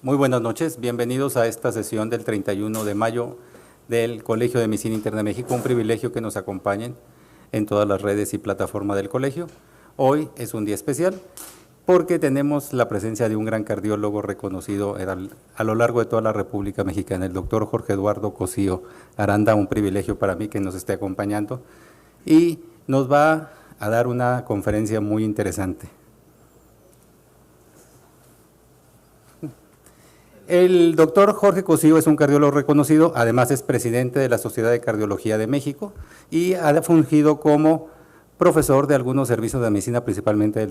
Muy buenas noches, bienvenidos a esta sesión del 31 de mayo del Colegio de Medicina Interna de México. Un privilegio que nos acompañen en todas las redes y plataformas del colegio. Hoy es un día especial porque tenemos la presencia de un gran cardiólogo reconocido a lo largo de toda la República Mexicana, el doctor Jorge Eduardo Cosío Aranda. Un privilegio para mí que nos esté acompañando y nos va a dar una conferencia muy interesante. El doctor Jorge Cosío es un cardiólogo reconocido, además es presidente de la Sociedad de Cardiología de México y ha fungido como profesor de algunos servicios de medicina, principalmente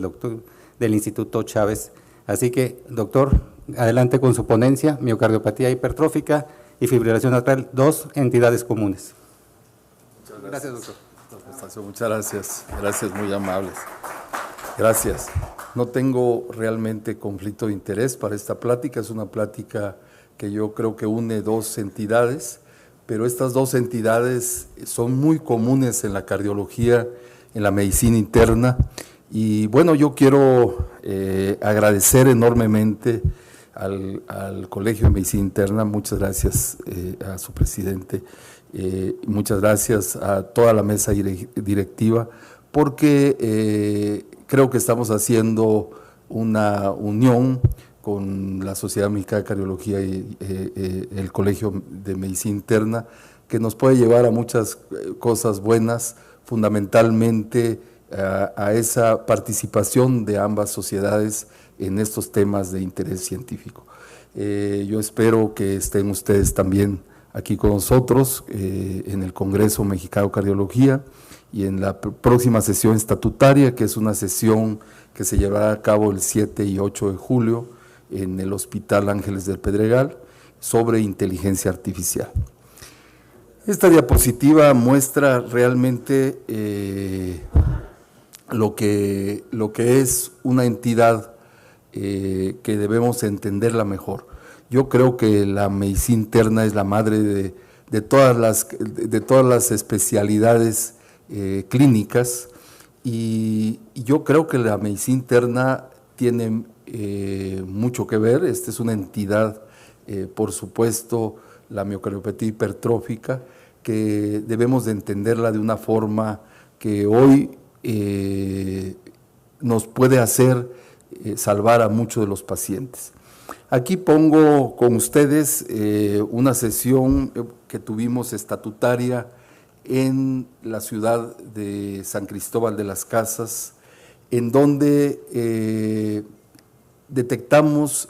del Instituto Chávez. Así que, doctor, adelante con su ponencia, miocardiopatía hipertrófica y fibrilación atrial, dos entidades comunes. Muchas gracias, doctor. Muchas gracias, gracias, muy amables. Gracias. No tengo realmente conflicto de interés para esta plática, es una plática que yo creo que une dos entidades, pero estas dos entidades son muy comunes en la cardiología, en la medicina interna, y bueno, yo quiero agradecer enormemente al Colegio de Medicina Interna, muchas gracias a su presidente, muchas gracias a toda la mesa directiva, porque creo que estamos haciendo una unión con la Sociedad Mexicana de Cardiología y el Colegio de Medicina Interna, que nos puede llevar a muchas cosas buenas, fundamentalmente a esa participación de ambas sociedades en estos temas de interés científico. Yo espero que estén ustedes también aquí con nosotros en el Congreso Mexicano de Cardiología y en la próxima sesión estatutaria, que es una sesión que se llevará a cabo el 7 y 8 de julio en el Hospital Ángeles del Pedregal, sobre inteligencia artificial. Esta diapositiva muestra realmente lo que es una entidad que debemos entenderla mejor. Yo creo que la medicina interna es la madre de todas las especialidades clínicas, y yo creo que la medicina interna tiene mucho que ver. Esta es una entidad, por supuesto, la miocardiopatía hipertrófica, que debemos de entenderla de una forma que hoy nos puede hacer salvar a muchos de los pacientes. Aquí pongo con ustedes una sesión que tuvimos estatutaria en la ciudad de San Cristóbal de las Casas, en donde detectamos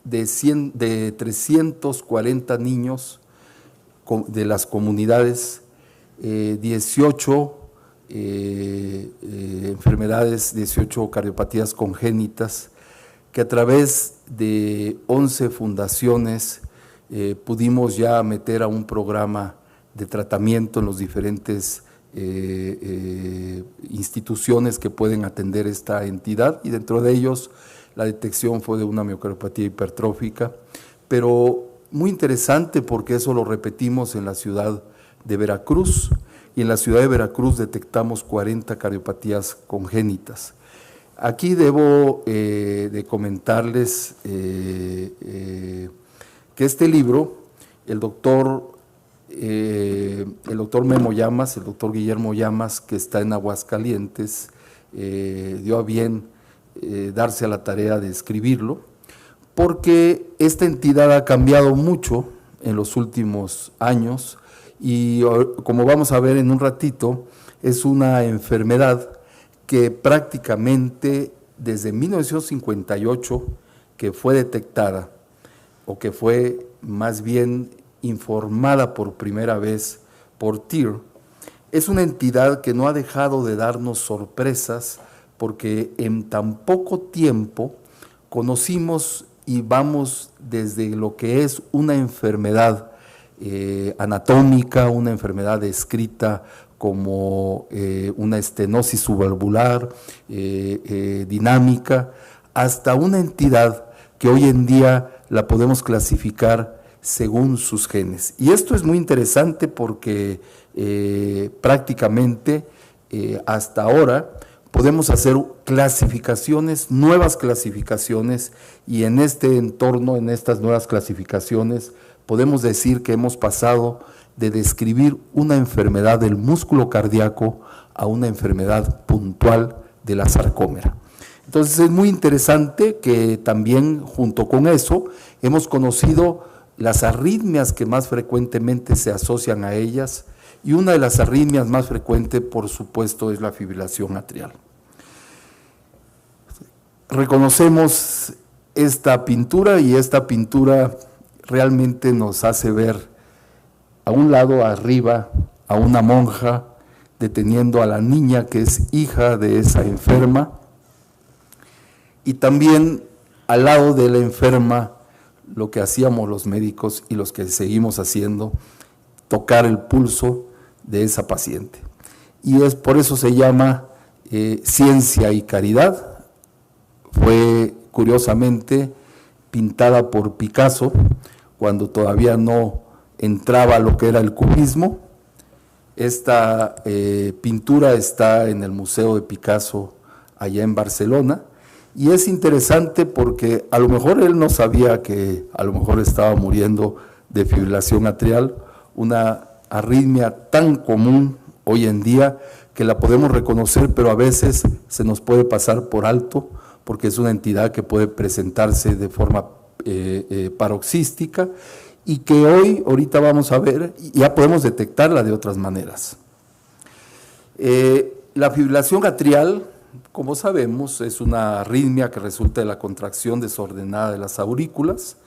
de 340 niños de las comunidades, 18 enfermedades, 18 cardiopatías congénitas, que a través de 11 fundaciones pudimos ya meter a un programa de tratamiento en los diferentes instituciones que pueden atender esta entidad, y dentro de ellos la detección fue de una miocardiopatía hipertrófica, pero muy interesante porque eso lo repetimos en la ciudad de Veracruz, y en la ciudad de Veracruz detectamos 40 cardiopatías congénitas. Aquí debo de comentarles que este libro, el doctor Memo Llamas, el doctor Guillermo Llamas, que está en Aguascalientes, dio a bien darse a la tarea de escribirlo, porque esta entidad ha cambiado mucho en los últimos años, y como vamos a ver en un ratito, es una enfermedad que prácticamente desde 1958 que fue detectada, o que fue más bien informada por primera vez por TEER, es una entidad que no ha dejado de darnos sorpresas, porque en tan poco tiempo conocimos y vamos desde lo que es una enfermedad anatómica, una enfermedad descrita como una estenosis subvalvular dinámica, hasta una entidad que hoy en día la podemos clasificar según sus genes. Y esto es muy interesante porque prácticamente hasta ahora podemos hacer clasificaciones, nuevas clasificaciones, y en este entorno, en estas nuevas clasificaciones, podemos decir que hemos pasado de describir una enfermedad del músculo cardíaco a una enfermedad puntual de la sarcómera. Entonces es muy interesante que también junto con eso hemos conocido las arritmias que más frecuentemente se asocian a ellas, y una de las arritmias más frecuentes, por supuesto, es la fibrilación atrial. Reconocemos esta pintura, y esta pintura realmente nos hace ver a un lado arriba a una monja deteniendo a la niña que es hija de esa enferma, y también al lado de la enferma lo que hacíamos los médicos y los que seguimos haciendo, tocar el pulso de esa paciente. Y es por eso se llama Ciencia y Caridad. Fue curiosamente pintada por Picasso cuando todavía no entraba lo que era el cubismo. Esta pintura está en el Museo de Picasso allá en Barcelona, y es interesante porque a lo mejor él no sabía que a lo mejor estaba muriendo de fibrilación atrial, una arritmia tan común hoy en día que la podemos reconocer, pero a veces se nos puede pasar por alto porque es una entidad que puede presentarse de forma paroxística, y que ahorita vamos a ver, ya podemos detectarla de otras maneras. La fibrilación atrial, como sabemos, es una arritmia que resulta de la contracción desordenada de las aurículas,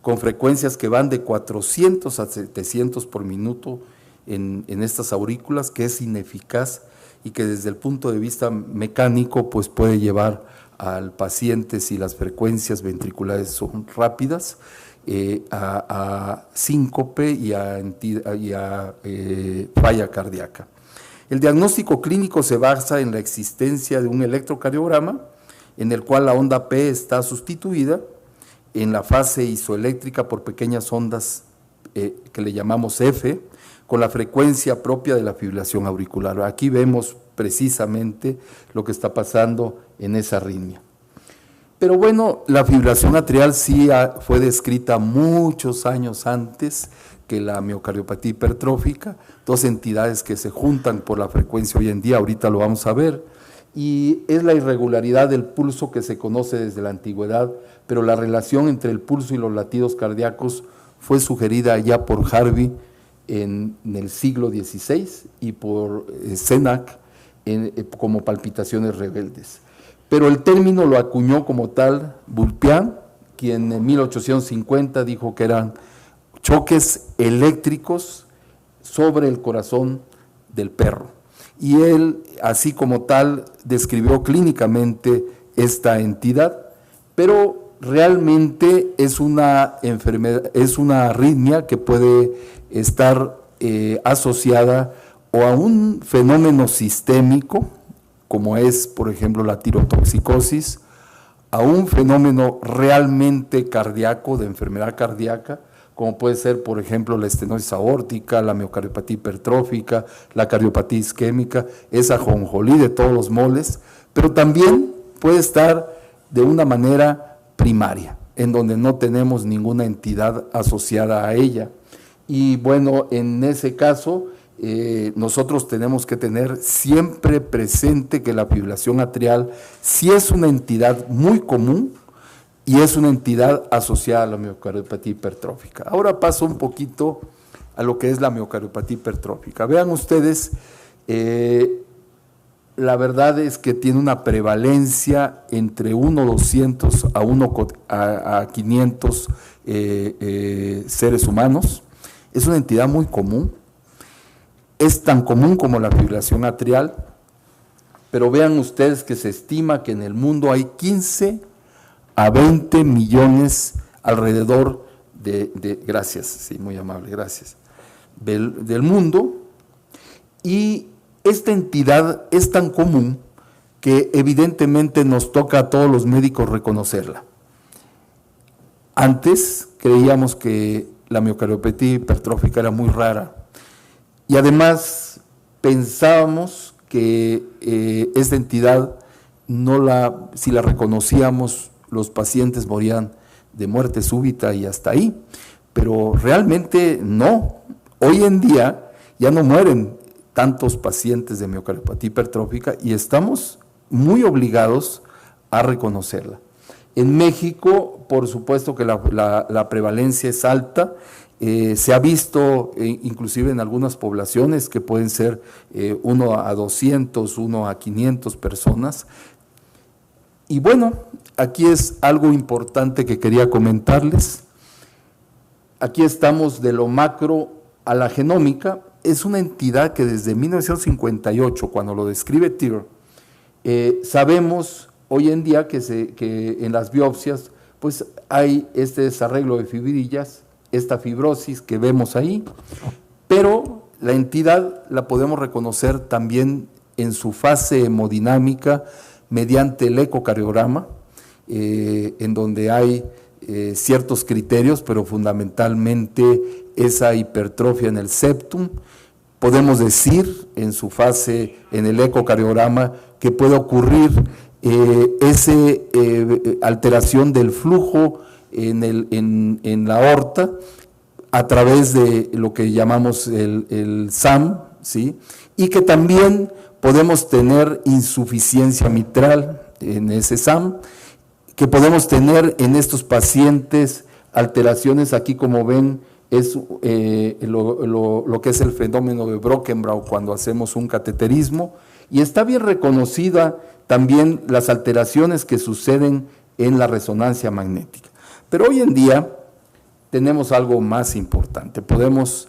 con frecuencias que van de 400 a 700 por minuto en estas aurículas, que es ineficaz y que desde el punto de vista mecánico pues puede llevar al paciente, si las frecuencias ventriculares son rápidas, a síncope y a falla cardíaca. El diagnóstico clínico se basa en la existencia de un electrocardiograma en el cual la onda P está sustituida en la fase isoeléctrica por pequeñas ondas que le llamamos F, con la frecuencia propia de la fibrilación auricular. Aquí vemos precisamente lo que está pasando en esa arritmia. Pero bueno, la fibrilación atrial sí fue descrita muchos años antes que la miocardiopatía hipertrófica, dos entidades que se juntan por la frecuencia hoy en día, ahorita lo vamos a ver, y es la irregularidad del pulso que se conoce desde la antigüedad, pero la relación entre el pulso y los latidos cardíacos fue sugerida ya por Harvey en el siglo XVI y por Sénac como palpitaciones rebeldes. Pero el término lo acuñó como tal Vulpian, quien en 1850 dijo que eran choques eléctricos sobre el corazón del perro. Y él, así como tal, describió clínicamente esta entidad, pero realmente es una enfermedad, es una arritmia que puede estar asociada o a un fenómeno sistémico, como es, por ejemplo, la tirotoxicosis, a un fenómeno realmente cardíaco, de enfermedad cardíaca, como puede ser, por ejemplo, la estenosis aórtica, la miocardiopatía hipertrófica, la cardiopatía isquémica, esa ajonjolí de todos los moles, pero también puede estar de una manera primaria, en donde no tenemos ninguna entidad asociada a ella. Y bueno, en ese caso, nosotros tenemos que tener siempre presente que la fibrilación atrial sí es una entidad muy común y es una entidad asociada a la miocardiopatía hipertrófica. Ahora paso un poquito a lo que es la miocardiopatía hipertrófica. Vean ustedes, la verdad es que tiene una prevalencia entre 1/200 a 500 seres humanos. Es una entidad muy común. Es tan común como la fibrilación atrial, pero vean ustedes que se estima que en el mundo hay 15 a 20 millones alrededor gracias, sí, muy amable, gracias, del mundo, y esta entidad es tan común que evidentemente nos toca a todos los médicos reconocerla. Antes creíamos que la miocardiopatía hipertrófica era muy rara, y además pensábamos que esta entidad, si la reconocíamos, los pacientes morían de muerte súbita y hasta ahí, pero realmente no. Hoy en día ya no mueren tantos pacientes de miocardiopatía hipertrófica y estamos muy obligados a reconocerla. En México, por supuesto que la prevalencia es alta. Se ha visto inclusive en algunas poblaciones que pueden ser 1 a 200, 1 a 500 personas. Y bueno, aquí es algo importante que quería comentarles. Aquí estamos de lo macro a la genómica. Es una entidad que desde 1958, cuando lo describe Thier, sabemos hoy en día que en las biopsias pues hay este desarreglo de fibrillas, esta fibrosis que vemos ahí, pero la entidad la podemos reconocer también en su fase hemodinámica mediante el ecocardiograma, en donde hay ciertos criterios, pero fundamentalmente esa hipertrofia en el septum. Podemos decir en su fase, en el ecocardiograma, que puede ocurrir esa alteración del flujo en la aorta a través de lo que llamamos el SAM, ¿sí? Y que también podemos tener insuficiencia mitral en ese SAM, que podemos tener en estos pacientes alteraciones, aquí como ven, es lo que es el fenómeno de Brockenbrough cuando hacemos un cateterismo, y está bien reconocida también las alteraciones que suceden en la resonancia magnética. Pero hoy en día tenemos algo más importante, podemos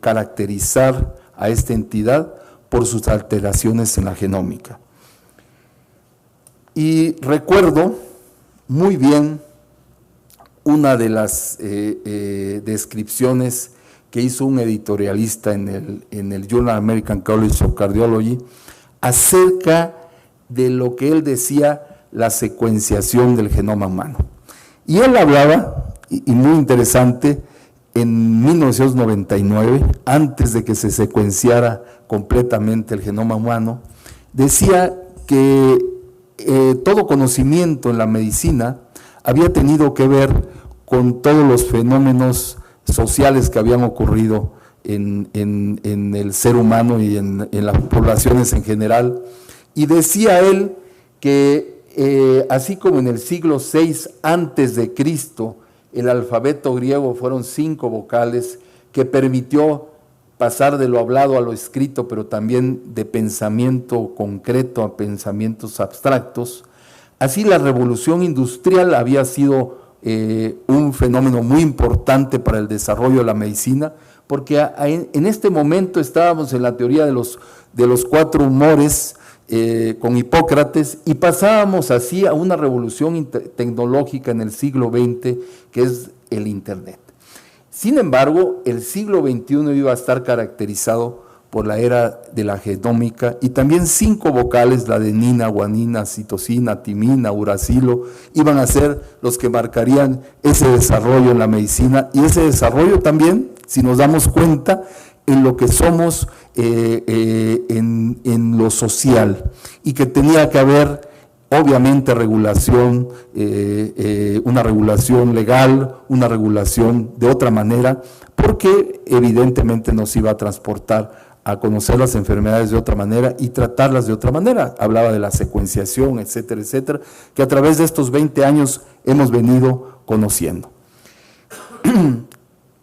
caracterizar a esta entidad por sus alteraciones en la genómica. Y recuerdo muy bien una de las descripciones que hizo un editorialista en el Journal American College of Cardiology acerca de lo que él decía la secuenciación del genoma humano. Y él hablaba, y muy interesante, en 1999, antes de que se secuenciara completamente el genoma humano, decía que todo conocimiento en la medicina había tenido que ver con todos los fenómenos sociales que habían ocurrido en el ser humano y en las poblaciones en general. Y decía él que así como en el siglo VI antes de Cristo, el alfabeto griego fueron 5 vocales que permitió pasar de lo hablado a lo escrito, pero también de pensamiento concreto a pensamientos abstractos. Así la revolución industrial había sido un fenómeno muy importante para el desarrollo de la medicina, porque en este momento estábamos en la teoría de los 4 humores con Hipócrates, y pasábamos así a una revolución tecnológica en el siglo XX, que es el Internet. Sin embargo, el siglo XXI iba a estar caracterizado por la era de la genómica, y también 5 vocales, la adenina, guanina, citosina, timina, uracilo, iban a ser los que marcarían ese desarrollo en la medicina, y ese desarrollo también, si nos damos cuenta, en lo que somos en lo social, y que tenía que haber obviamente regulación, una regulación legal, una regulación de otra manera, porque evidentemente nos iba a transportar a conocer las enfermedades de otra manera y tratarlas de otra manera. Hablaba de la secuenciación, etcétera, etcétera, que a través de estos 20 años hemos venido conociendo.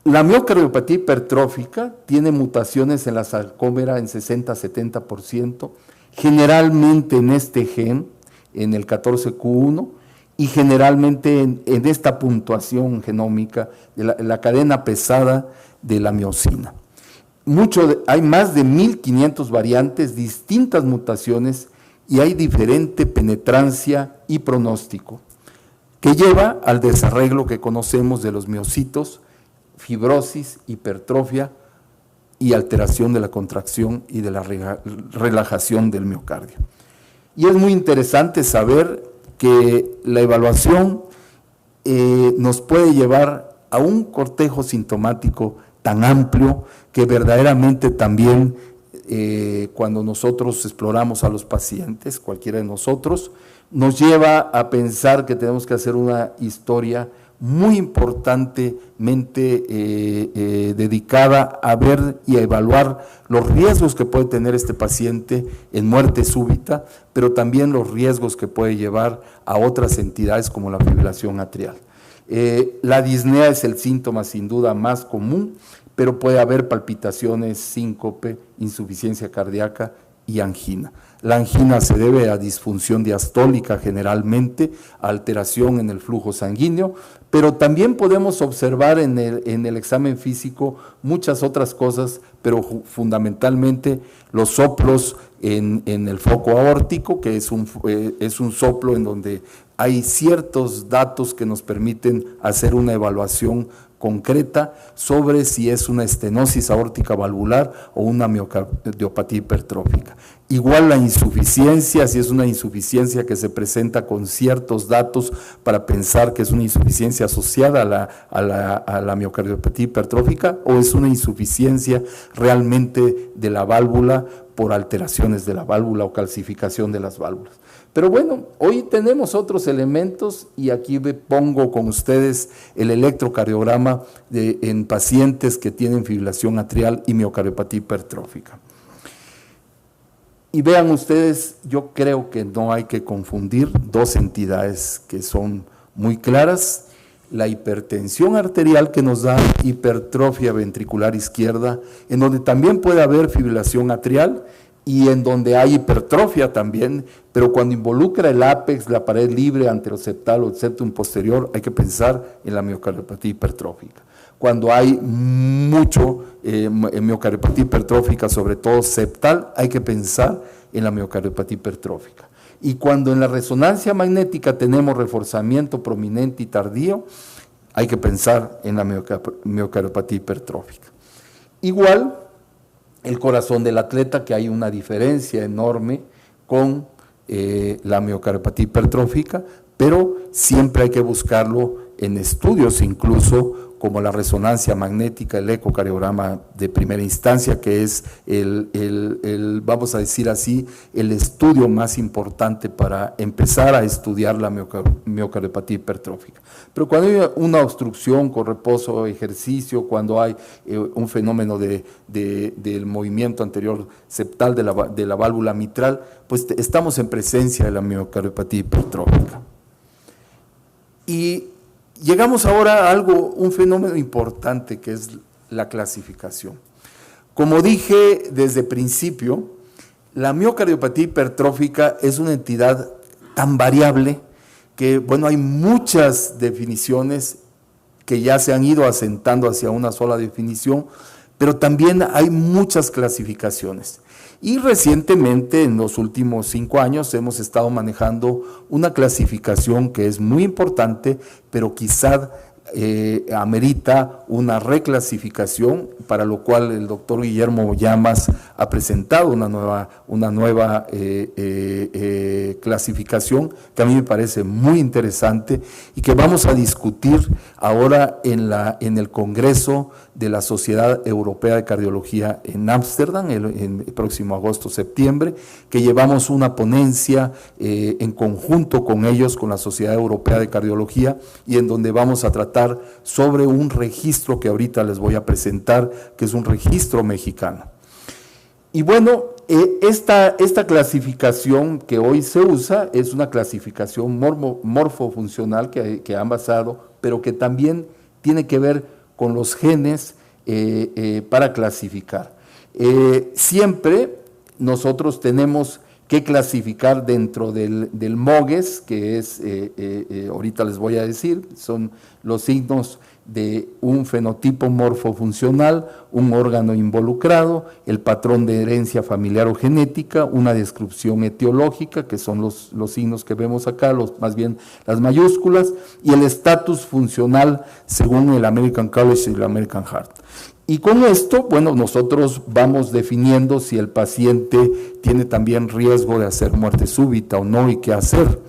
La miocardiopatía hipertrófica tiene mutaciones en la sarcómera en 60-70%, generalmente en este gen, en el 14q1, y generalmente en esta puntuación genómica de la cadena pesada de la miosina. Hay más de 1500 variantes, distintas mutaciones, y hay diferente penetrancia y pronóstico, que lleva al desarreglo que conocemos de los miocitos, fibrosis, hipertrofia y alteración de la contracción y de la relajación del miocardio. Y es muy interesante saber que la evaluación nos puede llevar a un cortejo sintomático tan amplio que verdaderamente también cuando nosotros exploramos a los pacientes, cualquiera de nosotros, nos lleva a pensar que tenemos que hacer una historia muy importantemente dedicada a ver y a evaluar los riesgos que puede tener este paciente en muerte súbita, pero también los riesgos que puede llevar a otras entidades como la fibrilación atrial. La disnea es el síntoma sin duda más común, pero puede haber palpitaciones, síncope, insuficiencia cardíaca y angina. La angina se debe a disfunción diastólica generalmente, a alteración en el flujo sanguíneo, pero también podemos observar en el examen físico muchas otras cosas, pero fundamentalmente los soplos en el foco aórtico, que es un soplo en donde hay ciertos datos que nos permiten hacer una evaluación concreta sobre si es una estenosis aórtica valvular o una miocardiopatía hipertrófica. Igual la insuficiencia, si es una insuficiencia que se presenta con ciertos datos para pensar que es una insuficiencia asociada a la miocardiopatía hipertrófica o es una insuficiencia realmente de la válvula por alteraciones de la válvula o calcificación de las válvulas. Pero bueno, hoy tenemos otros elementos y aquí pongo con ustedes el electrocardiograma en pacientes que tienen fibrilación atrial y miocardiopatía hipertrófica. Y vean ustedes, yo creo que no hay que confundir dos entidades que son muy claras: la hipertensión arterial, que nos da hipertrofia ventricular izquierda, en donde también puede haber fibrilación atrial, y en donde hay hipertrofia también, pero cuando involucra el ápex, la pared libre anteroseptal o el septum posterior, hay que pensar en la miocardiopatía hipertrófica. Cuando hay mucho miocardiopatía hipertrófica, sobre todo septal, hay que pensar en la miocardiopatía hipertrófica. Y cuando en la resonancia magnética tenemos reforzamiento prominente y tardío, hay que pensar en la miocardiopatía hipertrófica. Igual, el corazón del atleta, que hay una diferencia enorme con la miocardiopatía hipertrófica, pero siempre hay que buscarlo en estudios incluso como la resonancia magnética, el ecocardiograma de primera instancia, que es vamos a decir así, el estudio más importante para empezar a estudiar la miocardiopatía hipertrófica. Pero cuando hay una obstrucción con reposo o ejercicio, cuando hay un fenómeno del movimiento anterior septal de la válvula mitral, pues estamos en presencia de la miocardiopatía hipertrófica. Y llegamos ahora a un fenómeno importante, que es la clasificación. Como dije desde el principio, la miocardiopatía hipertrófica es una entidad tan variable que, bueno, hay muchas definiciones que ya se han ido asentando hacia una sola definición, pero también hay muchas clasificaciones. Y recientemente, en los últimos 5 años, hemos estado manejando una clasificación que es muy importante, pero quizá amerita una reclasificación, para lo cual el doctor Guillermo Llamas ha presentado una nueva clasificación que a mí me parece muy interesante y que vamos a discutir ahora en el Congreso de la Sociedad Europea de Cardiología en Ámsterdam, el próximo agosto-septiembre, que llevamos una ponencia en conjunto con ellos, con la Sociedad Europea de Cardiología, y en donde vamos a tratar sobre un registro que ahorita les voy a presentar, que es un registro mexicano. Y bueno, esta clasificación que hoy se usa es una clasificación morfofuncional que han basado, pero que también tiene que ver con los genes para clasificar. Siempre nosotros tenemos que clasificar dentro del MOGES, que es, ahorita les voy a decir, son los signos de un fenotipo morfofuncional, un órgano involucrado, el patrón de herencia familiar o genética, una descripción etiológica, que son los signos que vemos acá, más bien las mayúsculas, y el estatus funcional según el American College y el American Heart. Y con esto, bueno, nosotros vamos definiendo si el paciente tiene también riesgo de hacer muerte súbita o no y qué hacer.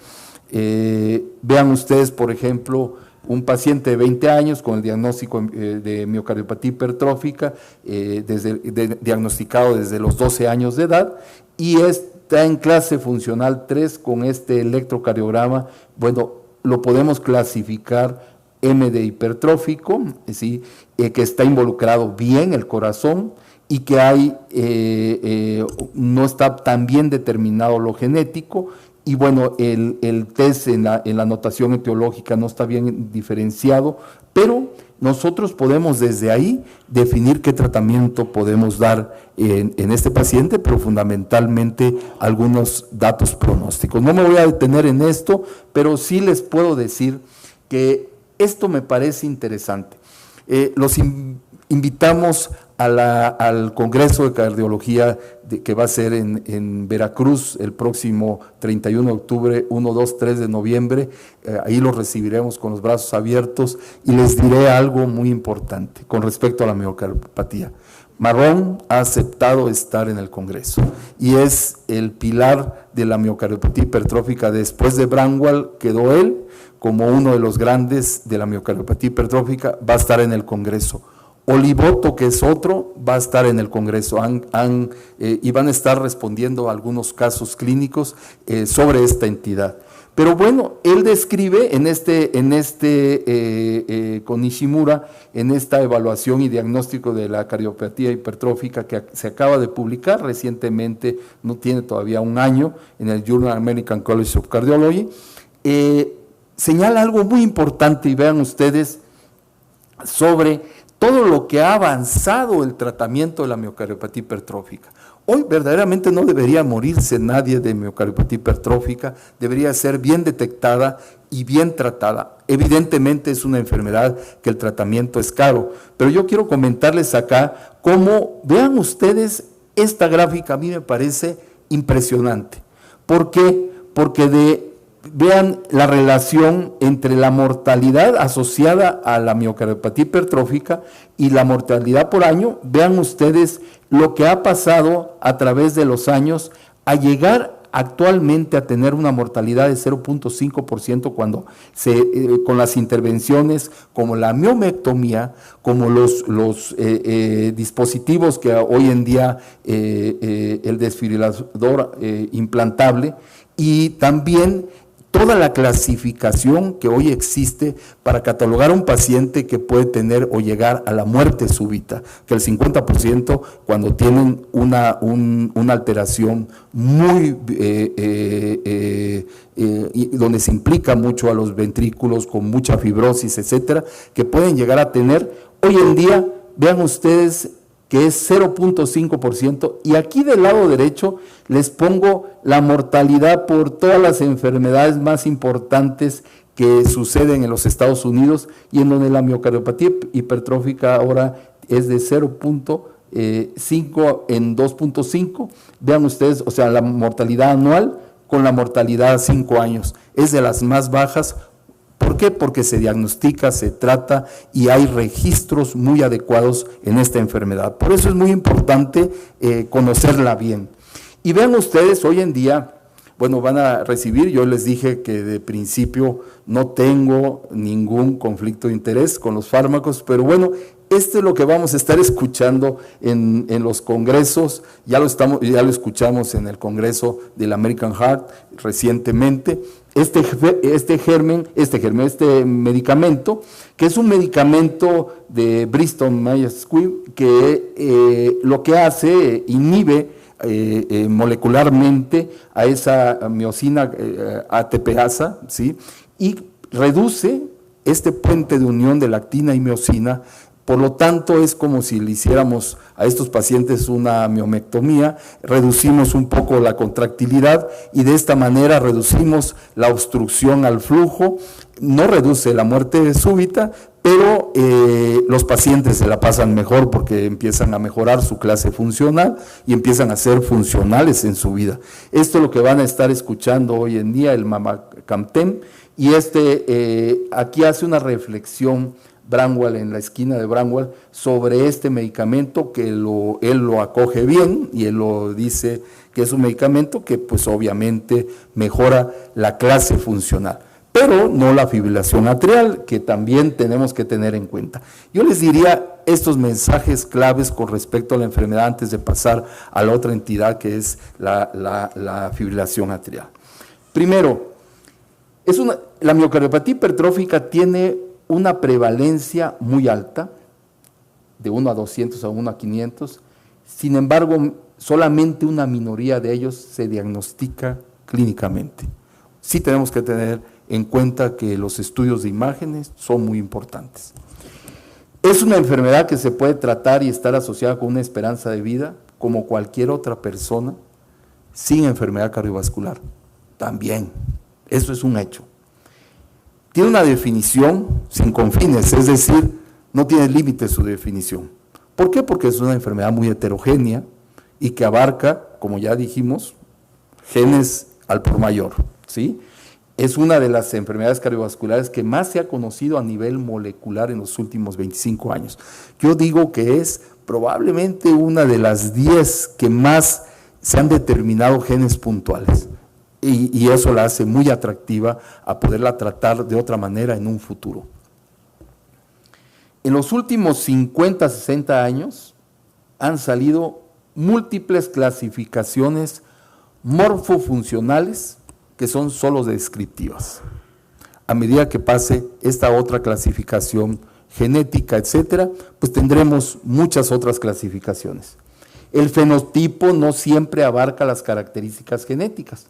Vean ustedes, por ejemplo, un paciente de 20 años con el diagnóstico de miocardiopatía hipertrófica, diagnosticado desde los 12 años de edad, y está en clase funcional 3 con este electrocardiograma. Bueno, lo podemos clasificar MD hipertrófico, ¿sí? Que está involucrado bien el corazón y que hay, no está tan bien determinado lo genético, y bueno, el test en la notación etiológica no está bien diferenciado, pero nosotros podemos desde ahí definir qué tratamiento podemos dar en este paciente, pero fundamentalmente algunos datos pronósticos. No me voy a detener en esto, pero sí les puedo decir que esto me parece interesante. Los invitamos al Congreso de Cardiología que va a ser en Veracruz el próximo 31 de octubre, 1, 2, 3 de noviembre. Ahí los recibiremos con los brazos abiertos y les diré algo muy importante con respecto a la miocardiopatía. Marrón ha aceptado estar en el Congreso y es el pilar de la miocardiopatía hipertrófica. Después de Bramwell quedó él como uno de los grandes de la miocardiopatía hipertrófica, va a estar en el Congreso. Olivoto, que es otro, va a estar en el Congreso y van a estar respondiendo a algunos casos clínicos sobre esta entidad. Pero bueno, él describe con Nishimura, en esta evaluación y diagnóstico de la cardiopatía hipertrófica que se acaba de publicar recientemente, no tiene todavía un año, en el Journal American College of Cardiology, señala algo muy importante, y vean ustedes, sobre todo lo que ha avanzado el tratamiento de la miocardiopatía hipertrófica. Hoy verdaderamente no debería morirse nadie de miocardiopatía hipertrófica, debería ser bien detectada y bien tratada. Evidentemente es una enfermedad que el tratamiento es caro, pero yo quiero comentarles acá cómo, vean ustedes, esta gráfica a mí me parece impresionante. ¿Por qué? Porque vean la relación entre la mortalidad asociada a la miocardiopatía hipertrófica y la mortalidad por año. Vean ustedes lo que ha pasado a través de los años a llegar actualmente a tener una mortalidad de 0.5% cuando con las intervenciones como la miomectomía, como los dispositivos que hoy en día el desfibrilador implantable, y también toda la clasificación que hoy existe para catalogar a un paciente que puede tener o llegar a la muerte súbita, que el 50% cuando tienen una alteración muy, donde se implica mucho a los ventrículos con mucha fibrosis, etcétera, que pueden llegar a tener, hoy en día, vean ustedes, que es 0.5%, y aquí del lado derecho les pongo la mortalidad por todas las enfermedades más importantes que suceden en los Estados Unidos, y en donde la miocardiopatía hipertrófica ahora es de 0.5 en 2.5, vean ustedes, o sea, la mortalidad anual con la mortalidad a 5 años, es de las más bajas. ¿Por qué? Porque se diagnostica, se trata y hay registros muy adecuados en esta enfermedad. Por eso es muy importante conocerla bien. Y vean ustedes, hoy en día, bueno, van a recibir, yo les dije que de principio no tengo ningún conflicto de interés con los fármacos, pero bueno, esto es lo que vamos a estar escuchando en los congresos. Ya lo escuchamos en el congreso del American Heart recientemente. Este medicamento, que es un medicamento de Bristol Myers Squibb, que lo que hace, inhibe molecularmente a esa miosina ATPasa, ¿sí? Y reduce este puente de unión de lactina y miosina. Por lo tanto, es como si le hiciéramos a estos pacientes una miomectomía, reducimos un poco la contractilidad y de esta manera reducimos la obstrucción al flujo. No reduce la muerte súbita, pero los pacientes se la pasan mejor porque empiezan a mejorar su clase funcional y empiezan a ser funcionales en su vida. Esto es lo que van a estar escuchando hoy en día, el Mavacamten, y aquí hace una reflexión Bramwell, en la esquina de Bramwell, sobre este medicamento que él lo acoge bien, y él lo dice que es un medicamento que pues obviamente mejora la clase funcional. pero no la fibrilación atrial, que también tenemos que tener en cuenta. Yo les diría estos mensajes claves con respecto a la enfermedad antes de pasar a la otra entidad que es la fibrilación atrial. Primero, la miocardiopatía hipertrófica tiene una prevalencia muy alta, de 1 a 200 a 1 a 500, sin embargo, solamente una minoría de ellos se diagnostica clínicamente. Sí tenemos que tener en cuenta que los estudios de imágenes son muy importantes. Es una enfermedad que se puede tratar y estar asociada con una esperanza de vida como cualquier otra persona sin enfermedad cardiovascular. También, eso es un hecho. Tiene una definición sin confines, es decir, no tiene límite su definición. ¿Por qué? Porque es una enfermedad muy heterogénea y que abarca, como ya dijimos, genes al por mayor, ¿sí? Es una de las enfermedades cardiovasculares que más se ha conocido a nivel molecular en los últimos 25 años. Yo digo que es probablemente una de las 10 que más se han determinado genes puntuales. Y eso la hace muy atractiva a poderla tratar de otra manera en un futuro. En los últimos 50, 60 años han salido múltiples clasificaciones morfofuncionales que son solo descriptivas. A medida que pase esta otra clasificación genética, etcétera, pues tendremos muchas otras clasificaciones. El fenotipo no siempre abarca las características genéticas.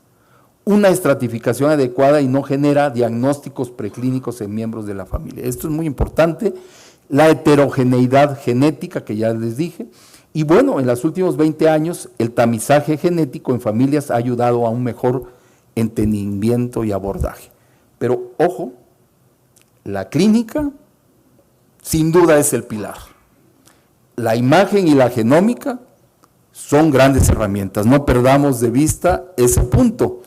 Una estratificación adecuada y no genera diagnósticos preclínicos en miembros de la familia. Esto es muy importante. La heterogeneidad genética, que ya les dije, y bueno, en los últimos 20 años el tamizaje genético en familias ha ayudado a un mejor entendimiento y abordaje. Pero ojo, la clínica sin duda es el pilar. La imagen y la genómica son grandes herramientas, no perdamos de vista ese punto.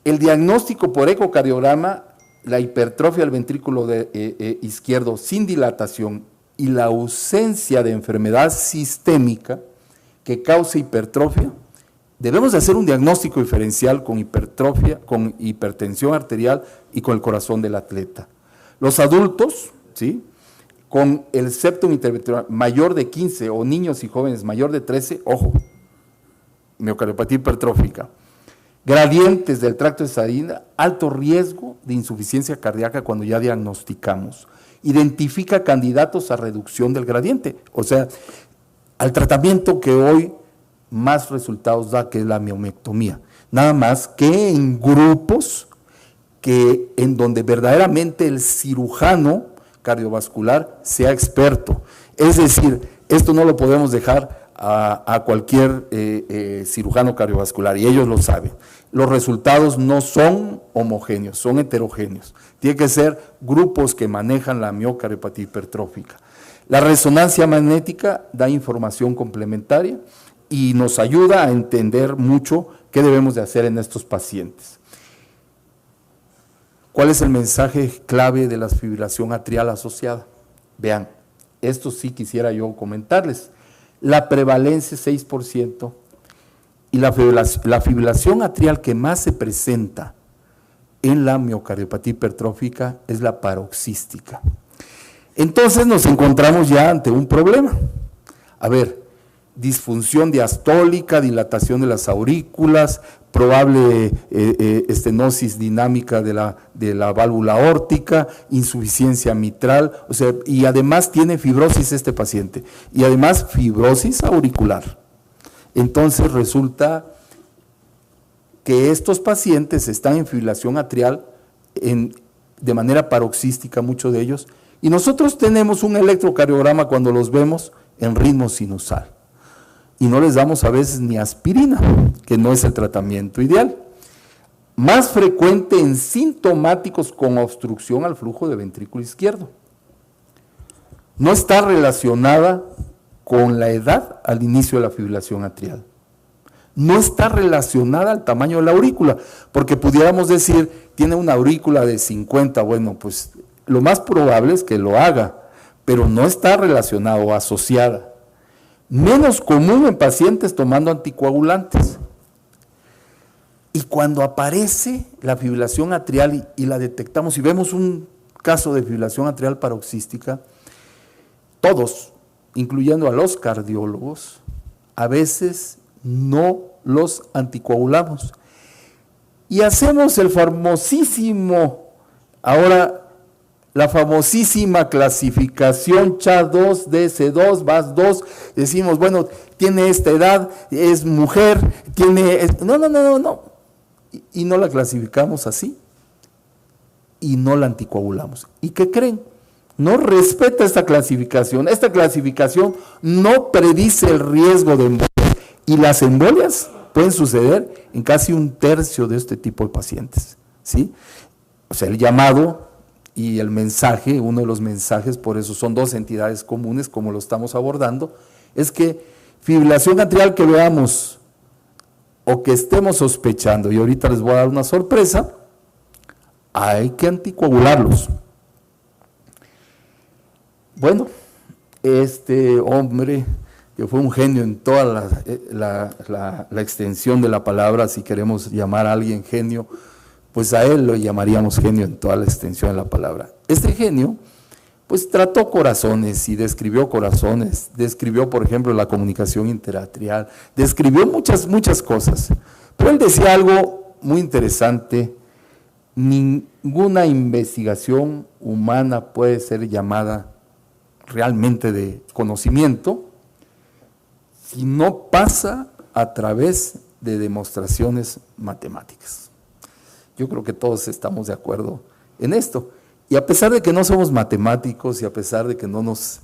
El diagnóstico por ecocardiograma, la hipertrofia del ventrículo izquierdo sin dilatación y la ausencia de enfermedad sistémica que causa hipertrofia, debemos de hacer un diagnóstico diferencial con hipertrofia, con hipertensión arterial y con el corazón del atleta. Los adultos, ¿sí?, con el septum interventricular mayor de 15 o niños y jóvenes mayor de 13, ojo, miocardiopatía hipertrófica. Gradientes del tracto de salida, alto riesgo de insuficiencia cardíaca cuando ya diagnosticamos. Identifica candidatos a reducción del gradiente, o sea, al tratamiento que hoy más resultados da, que es la miomectomía. Nada más que en grupos que en donde verdaderamente el cirujano cardiovascular sea experto. Es decir, esto no lo podemos dejar a cualquier cirujano cardiovascular, y ellos lo saben. Los resultados no son homogéneos, son heterogéneos. Tiene que ser grupos que manejan la miocardiopatía hipertrófica. La resonancia magnética da información complementaria y nos ayuda a entender mucho qué debemos de hacer en estos pacientes. ¿Cuál es el mensaje clave de la fibrilación atrial asociada? Vean, esto sí quisiera yo comentarles. La prevalencia es 6%. Y la fibrilación atrial que más se presenta en la miocardiopatía hipertrófica es la paroxística. Entonces nos encontramos ya ante un problema. A ver, disfunción diastólica, dilatación de las aurículas, probable estenosis dinámica de la válvula aórtica, insuficiencia mitral, o sea, y además tiene fibrosis este paciente, y además fibrosis auricular. Entonces resulta que estos pacientes están en fibrilación atrial de manera paroxística, muchos de ellos, y nosotros tenemos un electrocardiograma cuando los vemos en ritmo sinusal. Y no les damos a veces ni aspirina, que no es el tratamiento ideal. Más frecuente en sintomáticos con obstrucción al flujo de ventrículo izquierdo. No está relacionada con la edad al inicio de la fibrilación atrial. No está relacionada al tamaño de la aurícula, porque pudiéramos decir, tiene una aurícula de 50, bueno, pues lo más probable es que lo haga, pero no está relacionada o asociada. Menos común en pacientes tomando anticoagulantes. ¿Y cuando aparece la fibrilación atrial y la detectamos, y vemos un caso de fibrilación atrial paroxística, todos, incluyendo a los cardiólogos, a veces no los anticoagulamos. Y hacemos el famosísimo, ahora la famosísima clasificación CHA2, DC2, VAS2, decimos, bueno, tiene esta edad, es mujer, tiene... No. Y no la clasificamos así. Y no la anticoagulamos. ¿Y qué creen? No respeta esta clasificación. Esta clasificación no predice el riesgo de embolias. Y las embolias pueden suceder en casi un tercio de este tipo de pacientes, ¿sí? O sea, el llamado y el mensaje, uno de los mensajes, por eso son dos entidades comunes, como lo estamos abordando, es que fibrilación atrial que veamos o que estemos sospechando, y ahorita les voy a dar una sorpresa, hay que anticoagularlos. Bueno, este hombre que fue un genio en toda la extensión de la palabra, si queremos llamar a alguien genio, pues a él lo llamaríamos genio en toda la extensión de la palabra. Este genio, pues trató corazones y describió corazones, describió, por ejemplo, la comunicación interatrial, describió muchas cosas, pero él decía algo muy interesante: ninguna investigación humana puede ser llamada realmente de conocimiento si no pasa a través de demostraciones matemáticas. Yo creo que todos estamos de acuerdo en esto. Y a pesar de que no somos matemáticos y a pesar de que no nos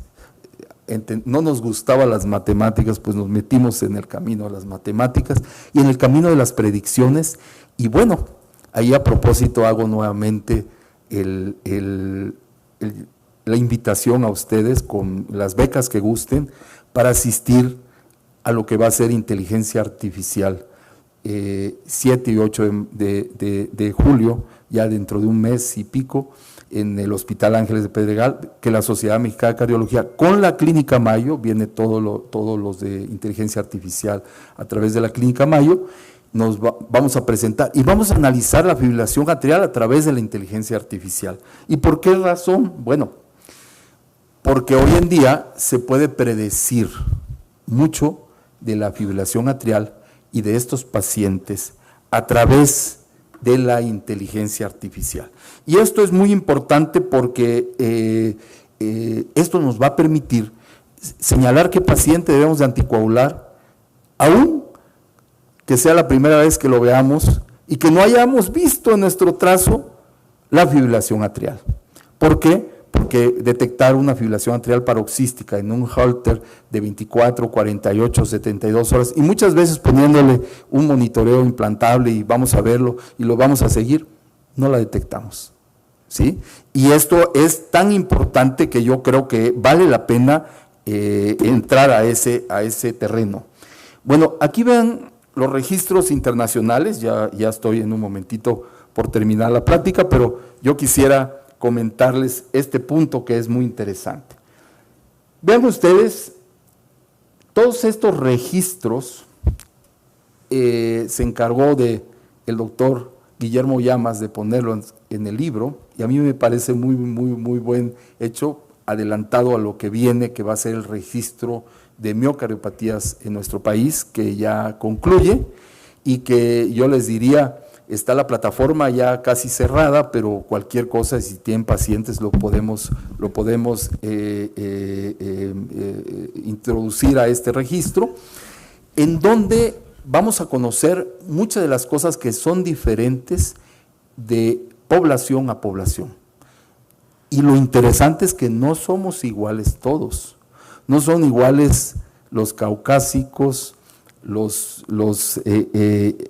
gustaban las matemáticas, pues nos metimos en el camino de las matemáticas y en el camino de las predicciones. Y bueno, ahí a propósito hago nuevamente la invitación a ustedes con las becas que gusten para asistir a lo que va a ser inteligencia artificial, 7 y 8 de julio, ya dentro de un mes y pico, en el Hospital Ángeles de Pedregal, que la Sociedad Mexicana de Cardiología, con la Clínica Mayo, viene todos los de inteligencia artificial a través de la Clínica Mayo, vamos a presentar y vamos a analizar la fibrilación atrial a través de la inteligencia artificial. ¿Y por qué razón? Bueno, porque hoy en día se puede predecir mucho de la fibrilación atrial y de estos pacientes a través de la inteligencia artificial. Y esto es muy importante porque esto nos va a permitir señalar qué paciente debemos de anticoagular, aún que sea la primera vez que lo veamos y que no hayamos visto en nuestro trazo la fibrilación atrial. ¿Por qué? Porque detectar una fibrilación atrial paroxística en un Holter de 24, 48, 72 horas y muchas veces poniéndole un monitoreo implantable y vamos a verlo y lo vamos a seguir, no la detectamos, ¿sí? Y esto es tan importante que yo creo que vale la pena entrar a ese terreno. Bueno, aquí vean los registros internacionales, ya estoy en un momentito por terminar la plática, pero yo quisiera comentarles este punto que es muy interesante. Vean ustedes, todos estos registros se encargó el doctor Guillermo Llamas de ponerlo en el libro, y a mí me parece muy buen hecho, adelantado a lo que viene, que va a ser el registro de miocardiopatías en nuestro país, que ya concluye, y que yo les diría, está la plataforma ya casi cerrada, pero cualquier cosa, si tienen pacientes, lo podemos introducir a este registro, en donde vamos a conocer muchas de las cosas que son diferentes de población a población. Y lo interesante es que no somos iguales todos, no son iguales los caucásicos,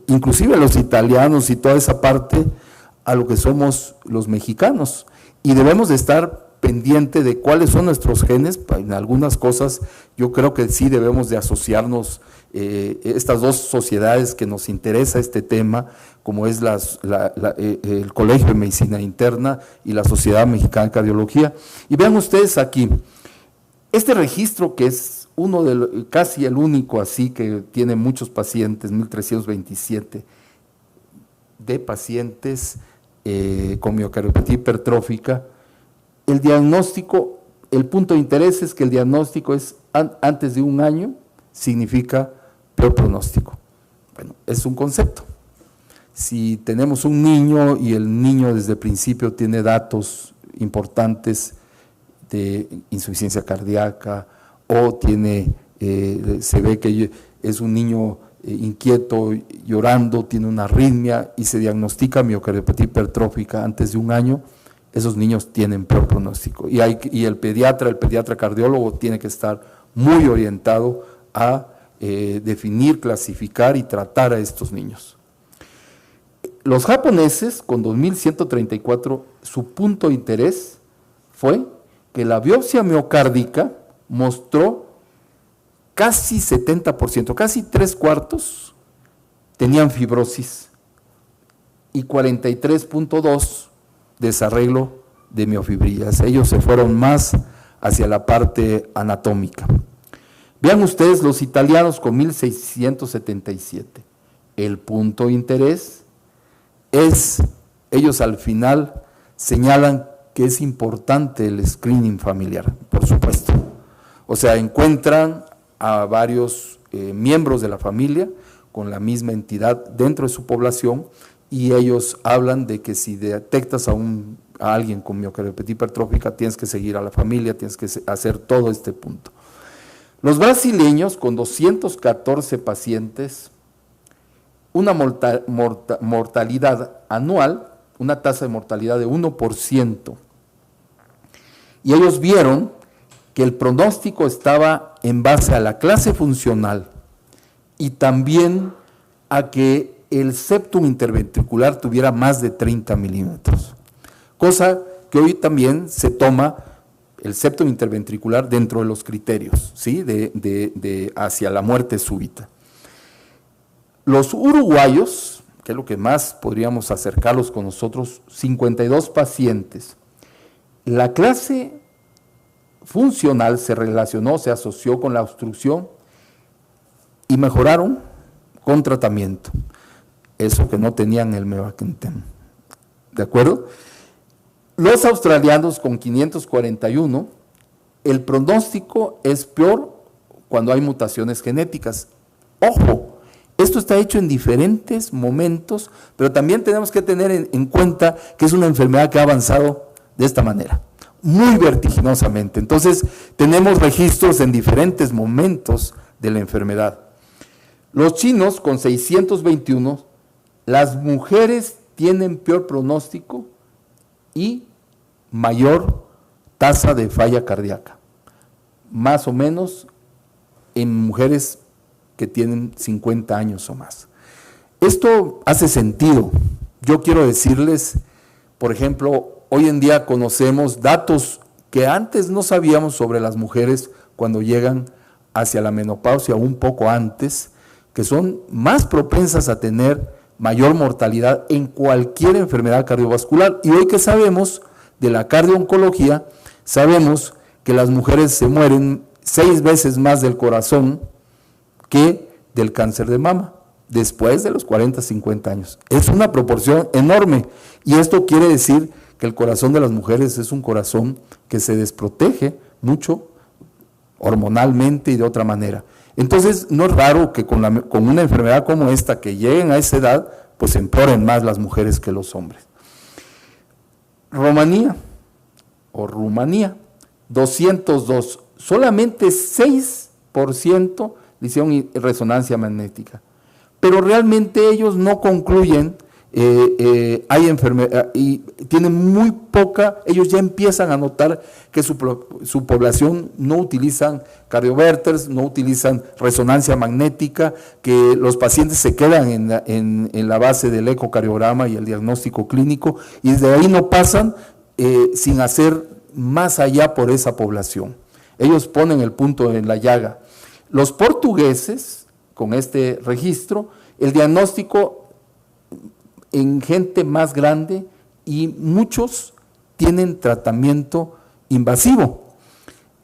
inclusive los italianos y toda esa parte, a lo que somos los mexicanos, y debemos de estar pendiente de cuáles son nuestros genes. En algunas cosas yo creo que sí debemos de asociarnos, estas dos sociedades que nos interesa este tema, como es el Colegio de Medicina Interna y la Sociedad Mexicana de Cardiología. Y vean ustedes aquí, este registro que es casi el único así, que tiene muchos pacientes, 1327, de pacientes con miocardiopatía hipertrófica. El diagnóstico, el punto de interés es que el diagnóstico es antes de 1 año, significa peor pronóstico. Bueno, es un concepto. Si tenemos un niño y el niño desde el principio tiene datos importantes de insuficiencia cardíaca o tiene, se ve que es un niño inquieto, llorando, tiene una arritmia y se diagnostica miocardiopatía hipertrófica antes de 1 año, esos niños tienen peor pronóstico. Y el pediatra cardiólogo tiene que estar muy orientado a definir, clasificar y tratar a estos niños. Los japoneses, con 2134, su punto de interés fue que la biopsia miocárdica mostró casi 70%, casi 3/4 tenían fibrosis y 43.2 desarreglo de miofibrillas. Ellos se fueron más hacia la parte anatómica. Vean ustedes los italianos con 1677. El punto de interés es, ellos al final señalan que es importante el screening familiar, por supuesto. O sea, encuentran a varios miembros de la familia con la misma entidad dentro de su población y ellos hablan de que si detectas a alguien con miocardiopatía hipertrófica, tienes que seguir a la familia, tienes que hacer todo este punto. Los brasileños, con 214 pacientes, una mortalidad anual, una tasa de mortalidad de 1%, y ellos vieron que el pronóstico estaba en base a la clase funcional y también a que el septum interventricular tuviera más de 30 milímetros, cosa que hoy también se toma el septum interventricular dentro de los criterios, ¿sí? de hacia la muerte súbita. Los uruguayos, que es lo que más podríamos acercarlos con nosotros, 52 pacientes. La clase funcional se relacionó, se asoció con la obstrucción y mejoraron con tratamiento. Eso que no tenían el mevaquentem. ¿De acuerdo? Los australianos con 541, el pronóstico es peor cuando hay mutaciones genéticas. Ojo, esto está hecho en diferentes momentos, pero también tenemos que tener en cuenta que es una enfermedad que ha avanzado de esta manera, muy vertiginosamente. Entonces, tenemos registros en diferentes momentos de la enfermedad. Los chinos, con 621, las mujeres tienen peor pronóstico y mayor tasa de falla cardíaca, más o menos en mujeres que tienen 50 años o más. Esto hace sentido. Yo quiero decirles, por ejemplo, hoy en día conocemos datos que antes no sabíamos sobre las mujeres cuando llegan hacia la menopausia, un poco antes, que son más propensas a tener mayor mortalidad en cualquier enfermedad cardiovascular. Y hoy que sabemos de la cardio-oncología, sabemos que las mujeres se mueren 6 veces más del corazón que del cáncer de mama, después de los 40, 50 años. Es una proporción enorme, y esto quiere decir que el corazón de las mujeres es un corazón que se desprotege mucho hormonalmente y de otra manera. Entonces, no es raro que con una enfermedad como esta, que lleguen a esa edad, pues empeoren más las mujeres que los hombres. Rumanía, 202, solamente 6% le hicieron resonancia magnética, pero realmente ellos no concluyen, hay enfermedad y tienen muy poca, ellos ya empiezan a notar que su población no utilizan cardioverters, no utilizan resonancia magnética, que los pacientes se quedan en la base del ecocardiograma y el diagnóstico clínico, y desde ahí no pasan sin hacer más allá por esa población. Ellos ponen el punto en la llaga. Los portugueses, con este registro, el diagnóstico en gente más grande, y muchos tienen tratamiento invasivo.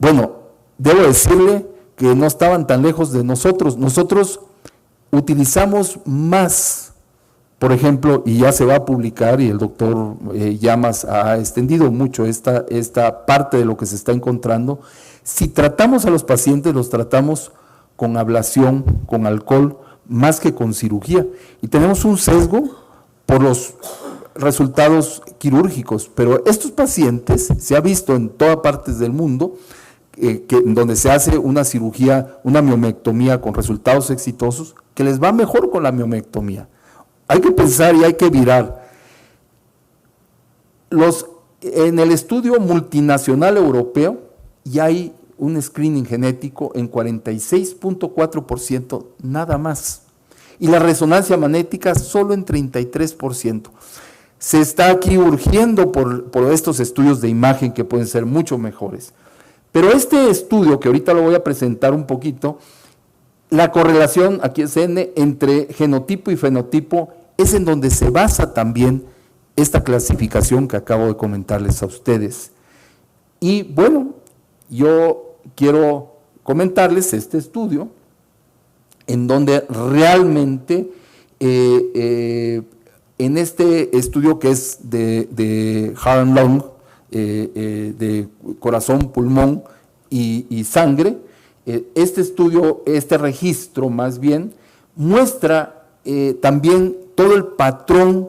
Bueno, debo decirle que no estaban tan lejos de nosotros. Nosotros utilizamos más Por ejemplo, y ya se va a publicar, y el doctor Llamas ha extendido mucho esta parte de lo que se está encontrando. Si tratamos a los pacientes, los tratamos con ablación, con alcohol, más que con cirugía. Y tenemos un sesgo por los resultados quirúrgicos, pero estos pacientes, se ha visto en todas partes del mundo, donde se hace una cirugía, una miomectomía con resultados exitosos, que les va mejor con la miomectomía. Hay que pensar y hay que virar. En el estudio multinacional europeo ya hay un screening genético en 46.4%, nada más. Y la resonancia magnética solo en 33%. Se está aquí urgiendo por estos estudios de imagen que pueden ser mucho mejores. Pero este estudio, que ahorita lo voy a presentar un poquito, la correlación aquí es N entre genotipo y fenotipo, es en donde se basa también esta clasificación que acabo de comentarles a ustedes. Y bueno, yo quiero comentarles este estudio, en donde realmente, en este estudio que es de Heart and Lung, de corazón, pulmón y sangre, este estudio, este registro más bien, muestra también todo el patrón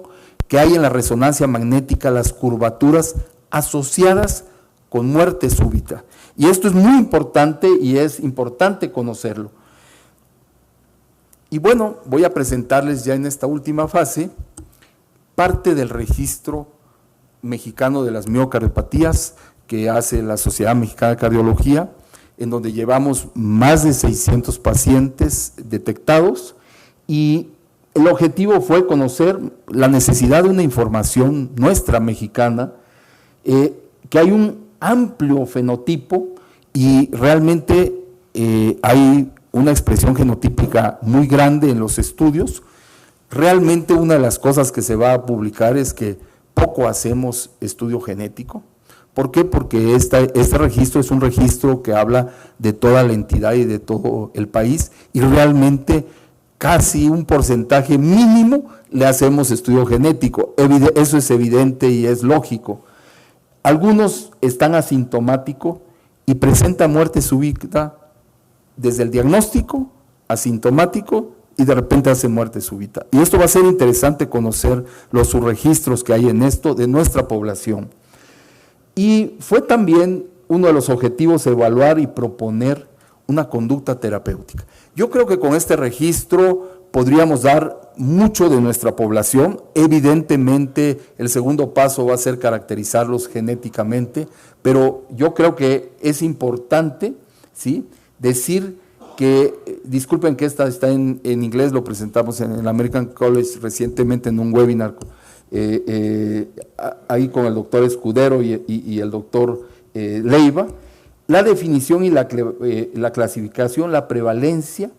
que hay en la resonancia magnética, las curvaturas asociadas con muerte súbita. Y esto es muy importante y es importante conocerlo. Y bueno, voy a presentarles ya en esta última fase parte del registro mexicano de las miocardiopatías que hace la Sociedad Mexicana de Cardiología, en donde llevamos más de 600 pacientes detectados, y el objetivo fue conocer la necesidad de una información nuestra mexicana, que hay un amplio fenotipo y realmente hay una expresión genotípica muy grande en los estudios. Realmente una de las cosas que se va a publicar es que poco hacemos estudio genético. ¿Por qué? Porque este registro es un registro que habla de toda la entidad y de todo el país, y realmente casi un porcentaje mínimo le hacemos estudio genético. Eso es evidente y es lógico. Algunos están asintomáticos y presentan muerte súbita desde el diagnóstico, asintomático, y de repente hace muerte súbita. Y esto va a ser interesante conocer los subregistros que hay en esto de nuestra población. Y fue también uno de los objetivos evaluar y proponer una conducta terapéutica. Yo creo que con este registro podríamos dar mucho de nuestra población. Evidentemente el segundo paso va a ser caracterizarlos genéticamente, pero yo creo que es importante, ¿sí?, decir que, disculpen que esta está en inglés, lo presentamos en el American College recientemente en un webinar, ahí con el doctor Escudero y el doctor Leiva, la definición y la clasificación, la prevalencia,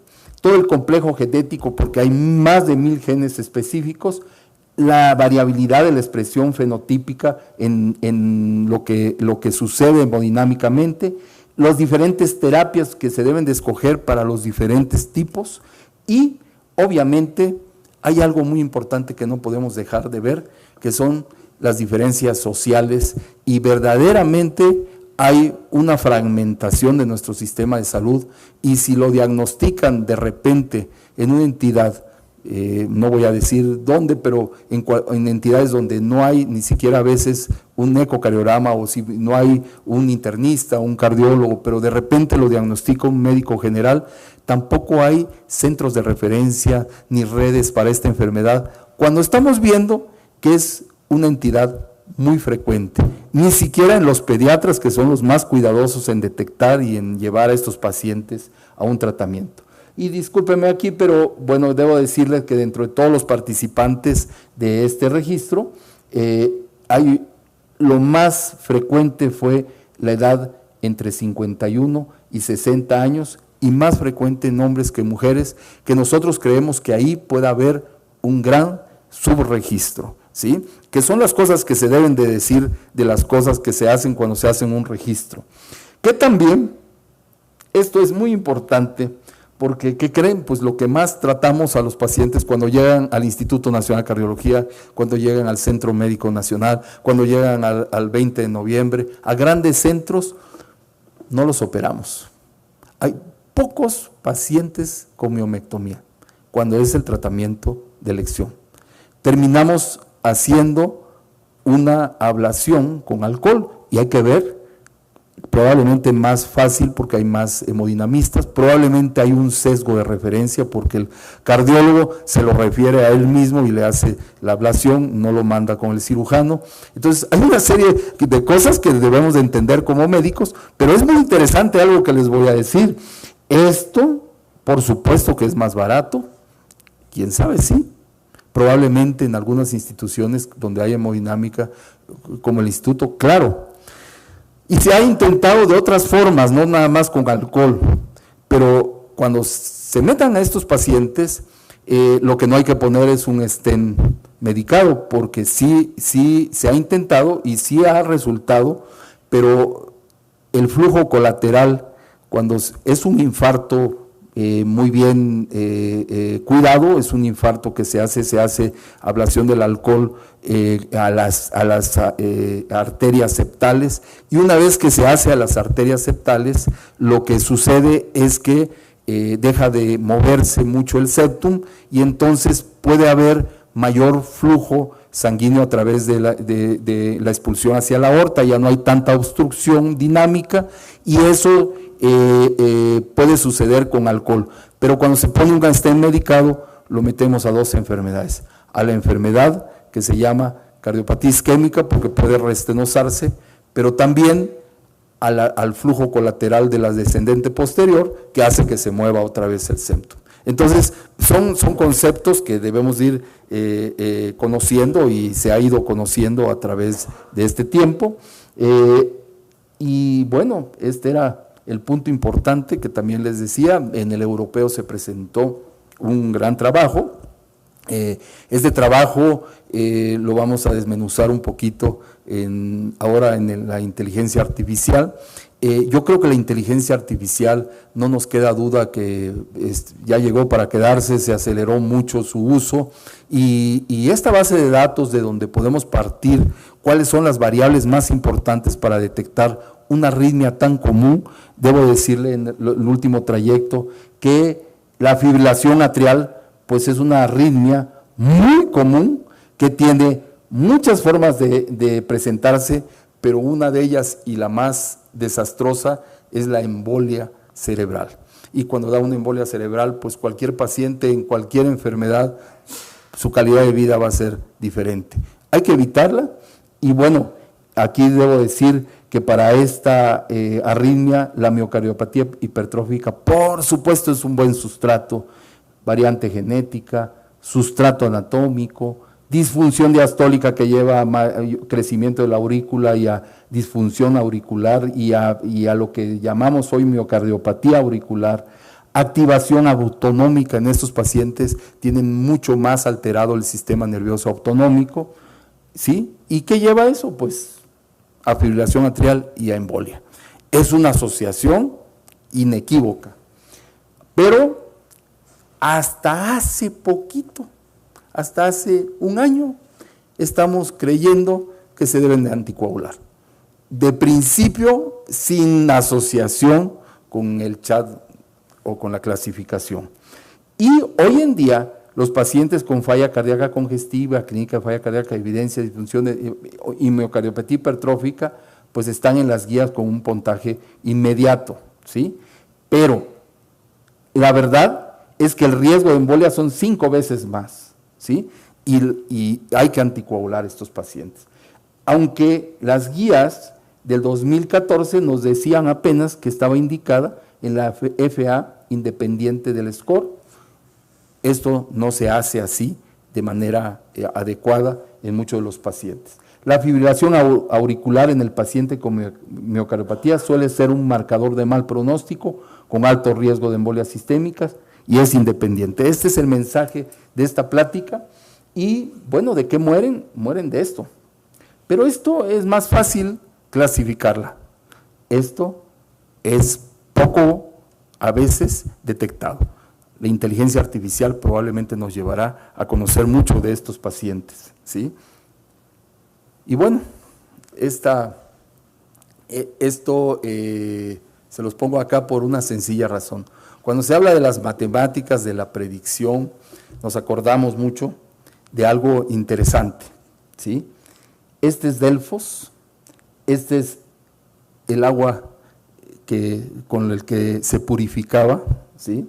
todo el complejo genético, porque hay más de 1000 genes específicos, la variabilidad de la expresión fenotípica en lo que sucede hemodinámicamente, las diferentes terapias que se deben de escoger para los diferentes tipos, y obviamente hay algo muy importante que no podemos dejar de ver, que son las diferencias sociales, y verdaderamente hay una fragmentación de nuestro sistema de salud, y si lo diagnostican de repente en una entidad, no voy a decir dónde, pero en entidades donde no hay ni siquiera a veces un ecocardiograma, o si no hay un internista, un cardiólogo, pero de repente lo diagnostica un médico general, tampoco hay centros de referencia ni redes para esta enfermedad, cuando estamos viendo que es una entidad muy frecuente, ni siquiera en los pediatras, que son los más cuidadosos en detectar y en llevar a estos pacientes a un tratamiento. Y discúlpeme aquí, pero bueno, debo decirles que dentro de todos los participantes de este registro, lo más frecuente fue la edad entre 51 y 60 años, y más frecuente en hombres que mujeres, que nosotros creemos que ahí puede haber un gran subregistro, ¿sí?, que son las cosas que se deben de decir de las cosas que se hacen cuando se hacen un registro. Que también, esto es muy importante, porque ¿qué creen? Pues lo que más tratamos a los pacientes cuando llegan al Instituto Nacional de Cardiología, cuando llegan al Centro Médico Nacional, cuando llegan al 20 de noviembre, a grandes centros, no los operamos. Hay pocos pacientes con miomectomía, cuando es el tratamiento de elección. Terminamos haciendo una ablación con alcohol y hay que ver, probablemente más fácil porque hay más hemodinamistas, probablemente hay un sesgo de referencia porque el cardiólogo se lo refiere a él mismo y le hace la ablación, no lo manda con el cirujano. Entonces hay una serie de cosas que debemos de entender como médicos, pero es muy interesante algo que les voy a decir. Esto, por supuesto que es más barato, quién sabe, sí, probablemente en algunas instituciones donde hay hemodinámica, como el instituto, claro. Y se ha intentado de otras formas, no nada más con alcohol, pero cuando se metan a estos pacientes, lo que no hay que poner es un stent medicado, porque sí se ha intentado y sí ha resultado, pero el flujo colateral, cuando es un infarto muy bien cuidado, es un infarto que se hace ablación del alcohol a las arterias septales, y una vez que se hace a las arterias septales, lo que sucede es que deja de moverse mucho el septum y entonces puede haber mayor flujo sanguíneo a través de la expulsión hacia la aorta, ya no hay tanta obstrucción dinámica y eso puede suceder con alcohol, pero cuando se pone un stent medicado lo metemos a dos enfermedades, a la enfermedad que se llama cardiopatía isquémica porque puede restenosarse, pero también al flujo colateral de la descendente posterior que hace que se mueva otra vez el septum. Entonces son conceptos que debemos ir conociendo y se ha ido conociendo a través de este tiempo y bueno, este era el punto importante que también les decía. En el europeo se presentó un gran trabajo. Este trabajo lo vamos a desmenuzar un poquito ahora en la inteligencia artificial. Yo creo que la inteligencia artificial, no nos queda duda que ya llegó para quedarse, se aceleró mucho su uso y esta base de datos de donde podemos partir cuáles son las variables más importantes para detectar una arritmia tan común. Debo decirle en el último trayecto que la fibrilación atrial pues es una arritmia muy común que tiene muchas formas de presentarse, pero una de ellas y la más desastrosa es la embolia cerebral. Y cuando da una embolia cerebral, pues cualquier paciente en cualquier enfermedad, su calidad de vida va a ser diferente. Hay que evitarla y bueno, aquí debo decir que para esta arritmia, la miocardiopatía hipertrófica, por supuesto es un buen sustrato, variante genética, sustrato anatómico, disfunción diastólica que lleva a crecimiento de la aurícula y a disfunción auricular y a lo que llamamos hoy miocardiopatía auricular, activación autonómica en estos pacientes, tienen mucho más alterado el sistema nervioso autonómico, ¿sí? ¿Y qué lleva eso? Pues a fibrilación atrial y a embolia. Es una asociación inequívoca, pero hasta hace poquito, hasta hace un año, estamos creyendo que se deben de anticoagular. De principio, sin asociación con el CHAD o con la clasificación. Y hoy en día, los pacientes con falla cardíaca congestiva, clínica de falla cardíaca, evidencia de disfunción y miocardiopatía hipertrófica, pues están en las guías con un puntaje inmediato, ¿sí? Pero la verdad es que el riesgo de embolia son 5 veces más, ¿sí? Y hay que anticoagular a estos pacientes. Aunque las guías del 2014 nos decían apenas que estaba indicada en la FA independiente del score. Esto no se hace así de manera adecuada en muchos de los pacientes. La fibrilación auricular en el paciente con miocardiopatía suele ser un marcador de mal pronóstico con alto riesgo de embolias sistémicas y es independiente. Este es el mensaje de esta plática y bueno, ¿de qué mueren? Mueren de esto. Pero esto es más fácil clasificarla. Esto es poco a veces detectado. La inteligencia artificial probablemente nos llevará a conocer mucho de estos pacientes, ¿sí? Y bueno, esto se los pongo acá por una sencilla razón. Cuando se habla de las matemáticas, de la predicción, nos acordamos mucho de algo interesante, ¿sí? Este es Delfos, este es el agua con el que se purificaba, ¿sí?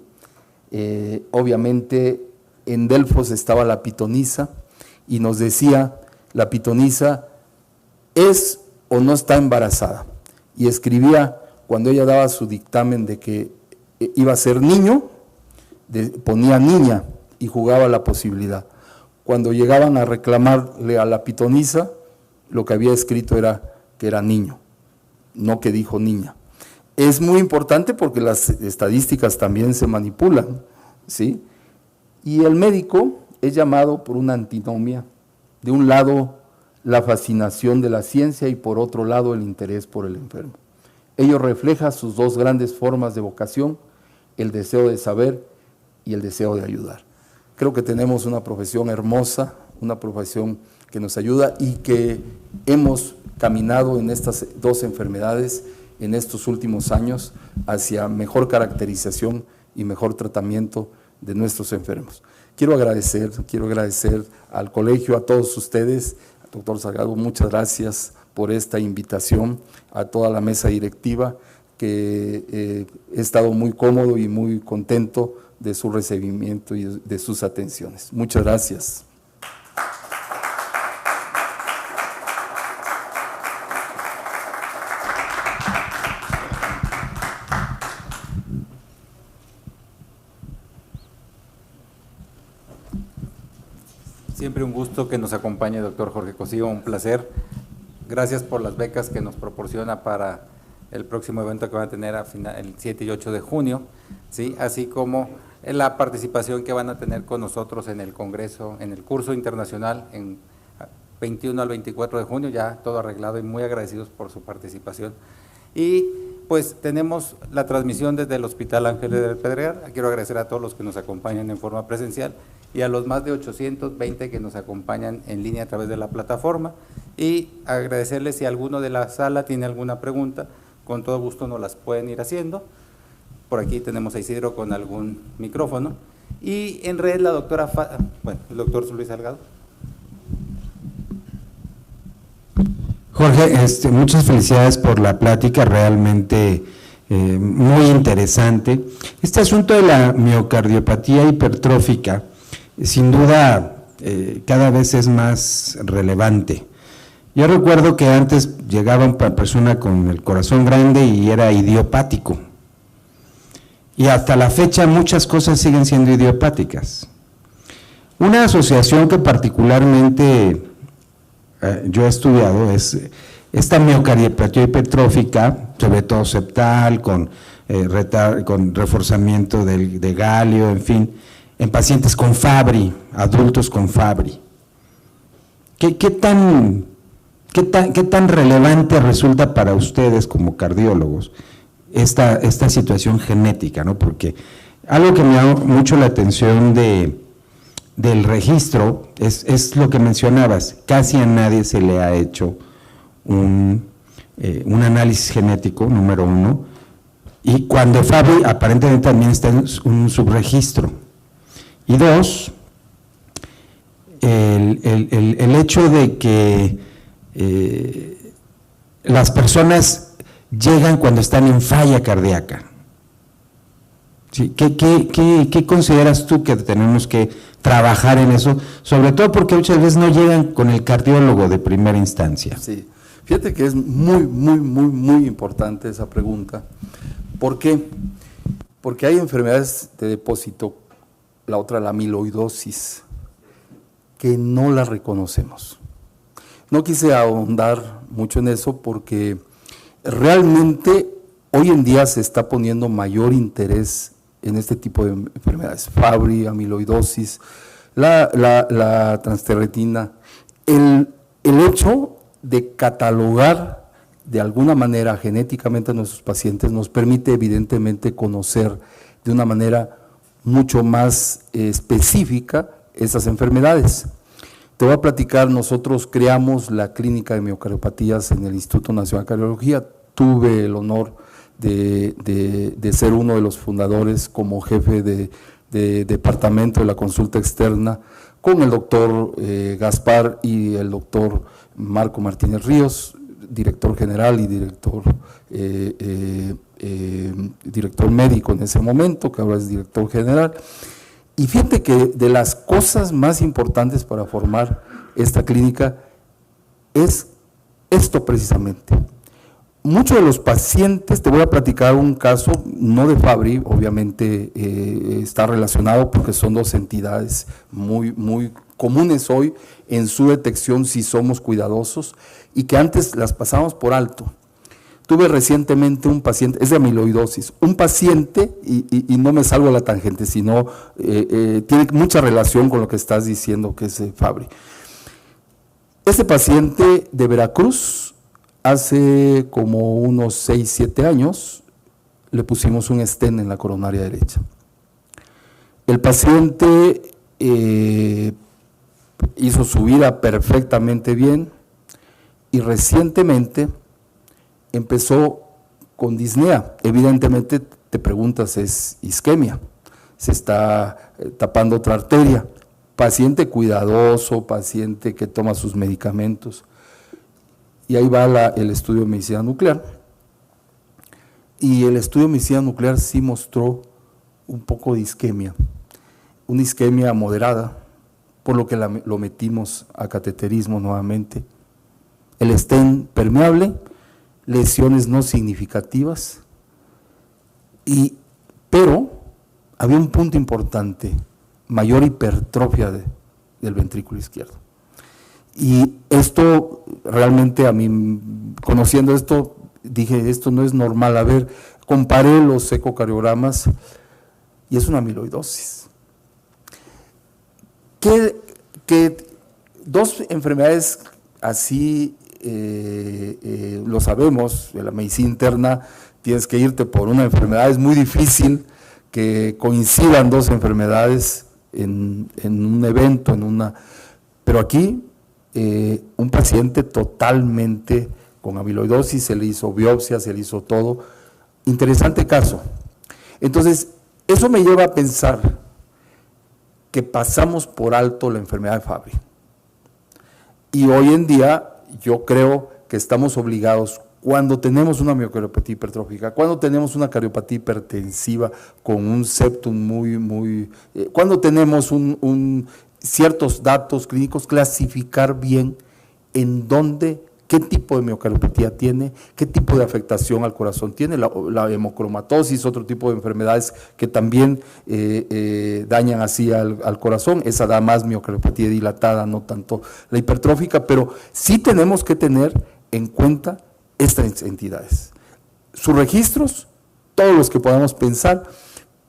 Obviamente en Delfos estaba la pitonisa y nos decía, la pitonisa es o no está embarazada, y escribía, cuando ella daba su dictamen de que iba a ser niño, ponía niña y jugaba la posibilidad. Cuando llegaban a reclamarle a la pitonisa, lo que había escrito era que era niño, no que dijo niña. Es muy importante porque las estadísticas también se manipulan, ¿sí? Y el médico es llamado por una antinomia, de un lado la fascinación de la ciencia y por otro lado el interés por el enfermo. Ello refleja sus dos grandes formas de vocación, el deseo de saber y el deseo de ayudar. Creo que tenemos una profesión hermosa, una profesión que nos ayuda y que hemos caminado en estas dos enfermedades en estos últimos años hacia mejor caracterización y mejor tratamiento de nuestros enfermos. Quiero agradecer al colegio, a todos ustedes, doctor Salgado, muchas gracias por esta invitación, a toda la mesa directiva, que he estado muy cómodo y muy contento de su recibimiento y de sus atenciones. Muchas gracias. Siempre un gusto que nos acompañe, doctor Jorge Cosío, un placer. Gracias por las becas que nos proporciona para el próximo evento que van a tener el 7 y 8 de junio, ¿sí? Así como la participación que van a tener con nosotros en el Congreso, en el curso internacional, en 21 al 24 de junio, ya todo arreglado y muy agradecidos por su participación. Y pues tenemos la transmisión desde el Hospital Ángeles del Pedregal. Quiero agradecer a todos los que nos acompañan en forma presencial y a los más de 820 que nos acompañan en línea a través de la plataforma, y agradecerles si alguno de la sala tiene alguna pregunta, con todo gusto nos las pueden ir haciendo. Por aquí tenemos a Isidro con algún micrófono, y en red la doctora, el doctor Luis Salgado. Jorge, muchas felicidades por la plática, realmente muy interesante. Este asunto de la miocardiopatía hipertrófica, sin duda, cada vez es más relevante. Yo recuerdo que antes llegaba una persona con el corazón grande y era idiopático. Y hasta la fecha muchas cosas siguen siendo idiopáticas. Una asociación que particularmente yo he estudiado es esta miocardiopatía hipertrófica, sobre todo septal, con reforzamiento de galio, en fin, en pacientes con Fabry, adultos con Fabry. ¿Qué tan relevante resulta para ustedes como cardiólogos esta situación genética, ¿no? Porque algo que me llama mucho la atención del registro es lo que mencionabas, casi a nadie se le ha hecho un análisis genético, número uno, y cuando Fabry aparentemente también está en un subregistro. Y dos, el hecho de que las personas llegan cuando están en falla cardíaca. ¿Sí? ¿Qué consideras tú que tenemos que trabajar en eso? Sobre todo porque muchas veces no llegan con el cardiólogo de primera instancia. Sí, fíjate que es muy importante esa pregunta. ¿Por qué? Porque hay enfermedades de depósito, la otra la amiloidosis, que no la reconocemos. No quise ahondar mucho en eso porque realmente hoy en día se está poniendo mayor interés en este tipo de enfermedades, Fabry, amiloidosis, la transthyretina, el hecho de catalogar de alguna manera genéticamente a nuestros pacientes, nos permite evidentemente conocer de una manera mucho más específica esas enfermedades. Te voy a platicar, nosotros creamos la clínica de miocardiopatías en el Instituto Nacional de Cardiología. Tuve el honor de ser uno de los fundadores como jefe de departamento de la consulta externa con el doctor Gaspar y el doctor Marco Martínez Ríos, director general y director médico en ese momento, que ahora es director general. Y fíjate que de las cosas más importantes para formar esta clínica es esto precisamente. Muchos de los pacientes, te voy a platicar un caso, no de Fabry, obviamente está relacionado porque son dos entidades muy comunes hoy en su detección si somos cuidadosos y que antes las pasamos por alto. Tuve recientemente un paciente, es de amiloidosis, un paciente, y no me salgo a la tangente, sino tiene mucha relación con lo que estás diciendo que es Fabry. Este paciente de Veracruz, hace como unos 6, 7 años, le pusimos un stent en la coronaria derecha. El paciente hizo su vida perfectamente bien y recientemente empezó con disnea. Evidentemente te preguntas, es isquemia, se está tapando otra arteria. Paciente cuidadoso, paciente que toma sus medicamentos. Y ahí va el estudio de medicina nuclear. Y el estudio de medicina nuclear sí mostró un poco de isquemia, una isquemia moderada, por lo que lo metimos a cateterismo nuevamente. El stent permeable, lesiones no significativas, pero había un punto importante, mayor hipertrofia del ventrículo izquierdo. Y esto realmente a mí, conociendo esto, dije, esto no es normal. A ver, comparé los ecocardiogramas y es una amiloidosis. Que dos enfermedades así, lo sabemos, de la medicina interna, tienes que irte por una enfermedad, es muy difícil que coincidan dos enfermedades en un evento, pero aquí un paciente totalmente con amiloidosis, se le hizo biopsia, se le hizo todo. Interesante caso. Entonces, eso me lleva a pensar que pasamos por alto la enfermedad de Fabry. Y hoy en día yo creo que estamos obligados, cuando tenemos una miocardiopatía hipertrófica, cuando tenemos una cardiopatía hipertensiva con un septum cuando tenemos ciertos datos clínicos, clasificar bien en dónde, qué tipo de miocardiopatía tiene, qué tipo de afectación al corazón tiene, la hemocromatosis, otro tipo de enfermedades que también dañan así al corazón. Esa da más miocardiopatía dilatada, no tanto la hipertrófica, pero sí tenemos que tener en cuenta estas entidades. Sus registros, todos los que podamos pensar.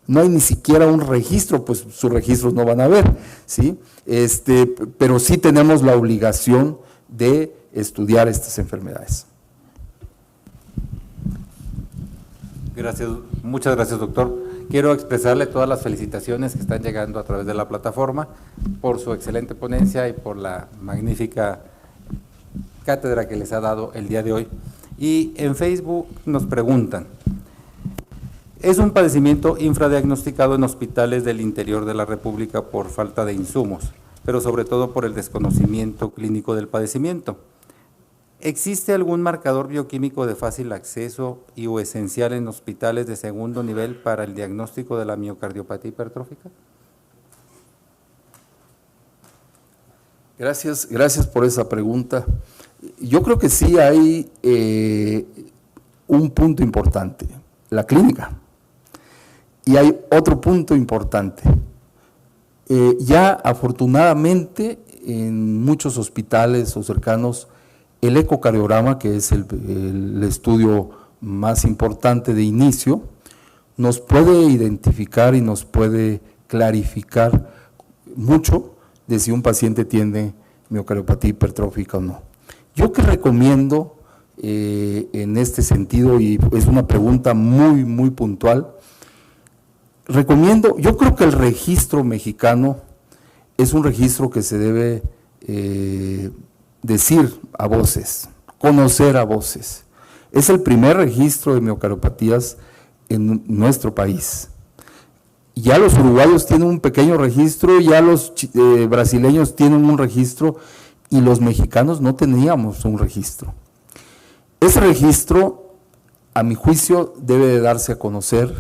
No hay ni siquiera un registro, pues sus registros no van a haber, ¿sí? Pero sí tenemos la obligación de estudiar estas enfermedades. Gracias, muchas gracias, doctor. Quiero expresarle todas las felicitaciones que están llegando a través de la plataforma por su excelente ponencia y por la magnífica cátedra que les ha dado el día de hoy. Y en Facebook nos preguntan, ¿es un padecimiento infradiagnosticado en hospitales del interior de la República por falta de insumos, pero sobre todo por el desconocimiento clínico del padecimiento? ¿Existe algún marcador bioquímico de fácil acceso y o esencial en hospitales de segundo nivel para el diagnóstico de la miocardiopatía hipertrófica? Gracias por esa pregunta. Yo creo que sí hay un punto importante, la clínica. Y hay otro punto importante. Ya afortunadamente en muchos hospitales o cercanos, el ecocardiograma, que es el estudio más importante de inicio, nos puede identificar y nos puede clarificar mucho de si un paciente tiene miocardiopatía hipertrófica o no. Yo que recomiendo en este sentido, y es una pregunta muy, muy puntual. Yo creo que el registro mexicano es un registro que se debe decir a voces, conocer a voces. Es el primer registro de miocardiopatías en nuestro país. Ya los uruguayos tienen un pequeño registro, ya los brasileños tienen un registro, y los mexicanos no teníamos un registro. Ese registro, a mi juicio, debe de darse a conocer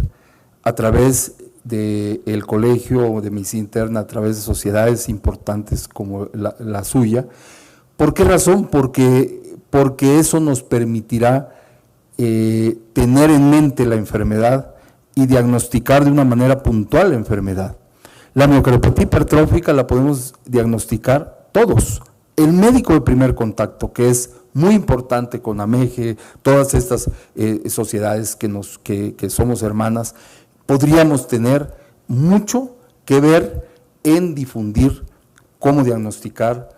a través del Colegio de Medicina Interna, a través de sociedades importantes como la suya. ¿Por qué razón? Porque eso nos permitirá tener en mente la enfermedad y diagnosticar de una manera puntual la enfermedad. La miocardiopatía hipertrófica la podemos diagnosticar todos. El médico de primer contacto, que es muy importante con AMEGE, todas estas sociedades que somos hermanas, podríamos tener mucho que ver en difundir cómo diagnosticar,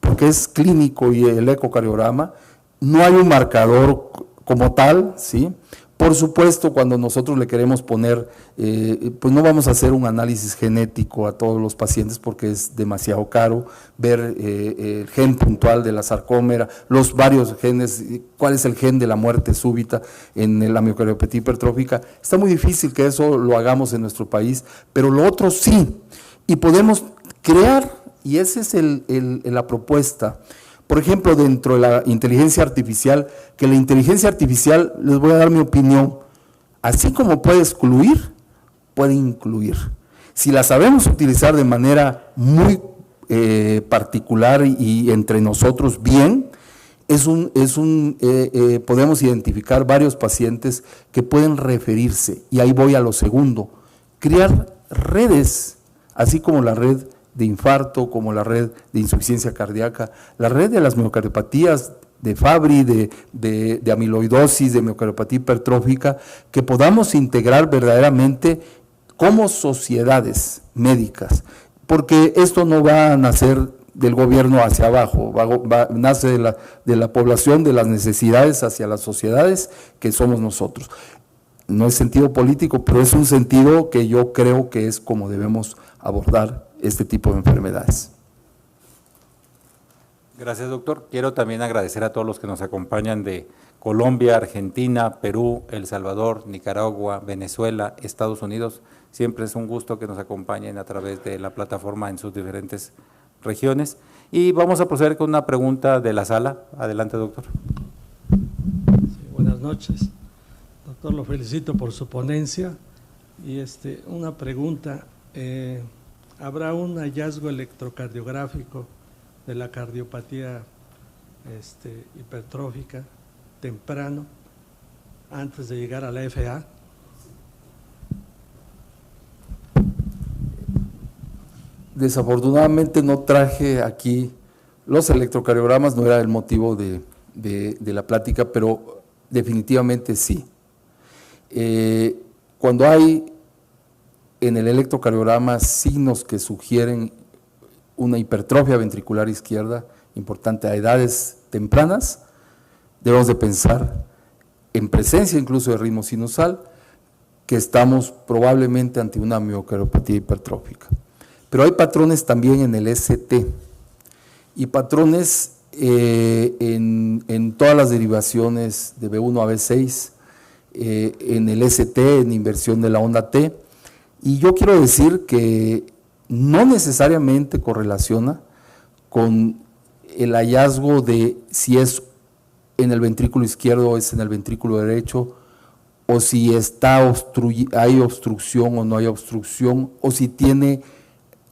porque es clínico y el ecocardiograma, no hay un marcador como tal, ¿sí? Por supuesto, cuando nosotros le queremos poner, pues no vamos a hacer un análisis genético a todos los pacientes porque es demasiado caro, ver el gen puntual de la sarcómera, los varios genes, cuál es el gen de la muerte súbita en la miocardiopatía hipertrófica. Está muy difícil que eso lo hagamos en nuestro país, pero lo otro sí, y podemos crear, y esa es la propuesta. Por ejemplo, dentro de la inteligencia artificial, que la inteligencia artificial, les voy a dar mi opinión, así como puede excluir, puede incluir. Si la sabemos utilizar de manera muy particular y entre nosotros bien, podemos identificar varios pacientes que pueden referirse, y ahí voy a lo segundo, crear redes, así como la red de infarto, como la red de insuficiencia cardíaca, la red de las miocardiopatías de Fabry, de amiloidosis, de miocardiopatía hipertrófica, que podamos integrar verdaderamente como sociedades médicas, porque esto no va a nacer del gobierno hacia abajo, nace de la población, de las necesidades hacia las sociedades que somos nosotros. No es sentido político, pero es un sentido que yo creo que es como debemos abordar este tipo de enfermedades. Gracias, doctor. Quiero también agradecer a todos los que nos acompañan de Colombia, Argentina, Perú, El Salvador, Nicaragua, Venezuela, Estados Unidos. Siempre es un gusto que nos acompañen a través de la plataforma en sus diferentes regiones. Y vamos a proceder con una pregunta de la sala. Adelante, doctor. Sí, buenas noches. Doctor, lo felicito por su ponencia. Y una pregunta. ¿Habrá un hallazgo electrocardiográfico de la cardiopatía hipertrófica temprano, antes de llegar a la FA? Desafortunadamente no traje aquí los electrocardiogramas, no era el motivo de la plática, pero definitivamente sí. Cuando hay en el electrocardiograma signos que sugieren una hipertrofia ventricular izquierda importante a edades tempranas, debemos de pensar en presencia incluso de ritmo sinusal, que estamos probablemente ante una miocardiopatía hipertrófica. Pero hay patrones también en el ST y patrones en todas las derivaciones de B1 a B6, en el ST, en inversión de la onda T. Y yo quiero decir que no necesariamente correlaciona con el hallazgo de si es en el ventrículo izquierdo o es en el ventrículo derecho, o si hay obstrucción o no hay obstrucción, o si tiene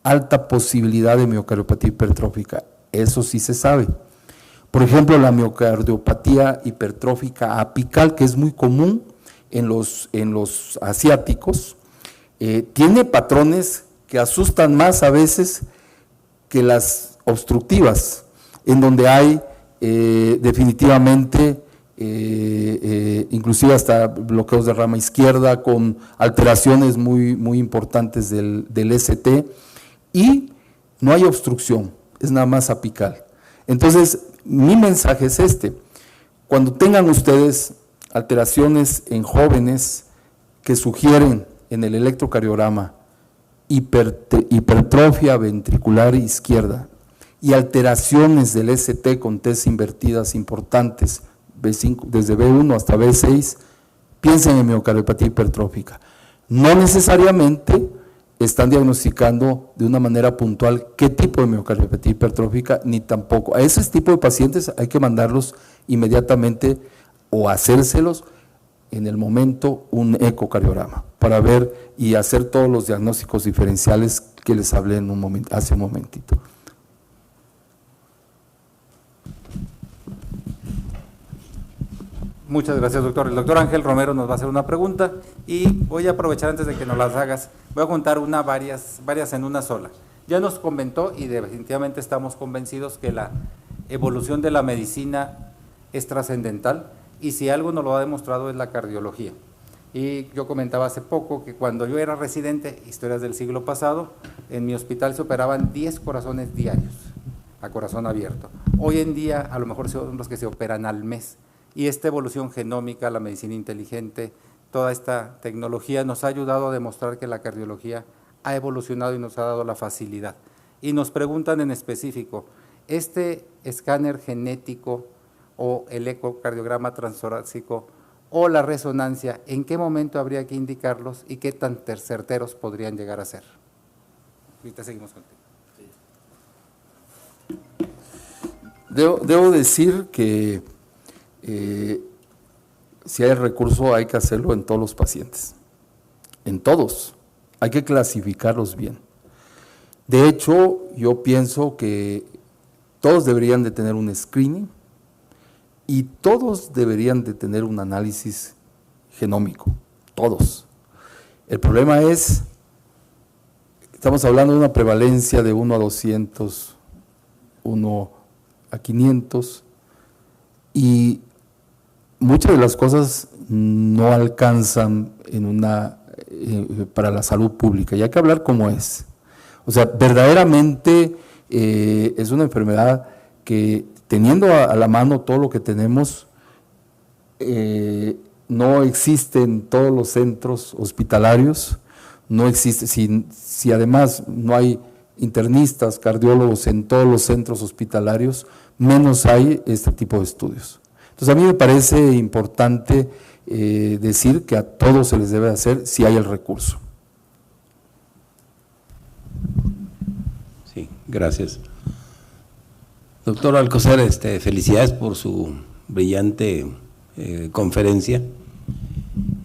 alta posibilidad de miocardiopatía hipertrófica. Eso sí se sabe. Por ejemplo, la miocardiopatía hipertrófica apical, que es muy común en los asiáticos, tiene patrones que asustan más a veces que las obstructivas, en donde hay definitivamente inclusive hasta bloqueos de rama izquierda con alteraciones muy, muy importantes del ST, y no hay obstrucción, es nada más apical. Entonces, mi mensaje es Cuando tengan ustedes alteraciones en jóvenes que sugieren en el electrocardiograma hipertrofia ventricular izquierda y alteraciones del ST con T's invertidas importantes, B5, desde B1 hasta B6, piensen en miocardiopatía hipertrófica. No necesariamente están diagnosticando de una manera puntual qué tipo de miocardiopatía hipertrófica, ni tampoco. A ese tipo de pacientes hay que mandarlos inmediatamente o hacérselos en el momento un ecocardiograma para ver y hacer todos los diagnósticos diferenciales que les hablé en un momento, hace un momentito. Muchas gracias, doctor. El doctor Ángel Romero nos va a hacer una pregunta y voy a aprovechar antes de que nos las hagas, voy a contar varias en una sola. Ya nos comentó y definitivamente estamos convencidos que la evolución de la medicina es trascendental y si algo nos lo ha demostrado es la cardiología. Y yo comentaba hace poco que cuando yo era residente, historias del siglo pasado, en mi hospital se operaban 10 corazones diarios a corazón abierto. Hoy en día a lo mejor son los que se operan al mes. Y esta evolución genómica, la medicina inteligente, toda esta tecnología nos ha ayudado a demostrar que la cardiología ha evolucionado y nos ha dado la facilidad. Y nos preguntan en específico, ¿este escáner genético o el ecocardiograma transtorácico o la resonancia, en qué momento habría que indicarlos y qué tan certeros podrían llegar a ser? Ahorita seguimos contigo. Debo decir que si hay recurso hay que hacerlo en todos los pacientes, en todos, hay que clasificarlos bien. De hecho, yo pienso que todos deberían de tener un screening y todos deberían de tener un análisis genómico, todos. El problema es, estamos hablando de una prevalencia de 1 a 200, 1 a 500 y muchas de las cosas no alcanzan para la salud pública y hay que hablar como es. O sea, verdaderamente es una enfermedad que teniendo a la mano todo lo que tenemos, no existe en todos los centros hospitalarios, no existe, si además no hay internistas, cardiólogos en todos los centros hospitalarios, menos hay este tipo de estudios. Entonces a mí me parece importante decir que a todos se les debe hacer si hay el recurso. Sí, gracias. Doctor Alcocer, felicidades por su brillante conferencia.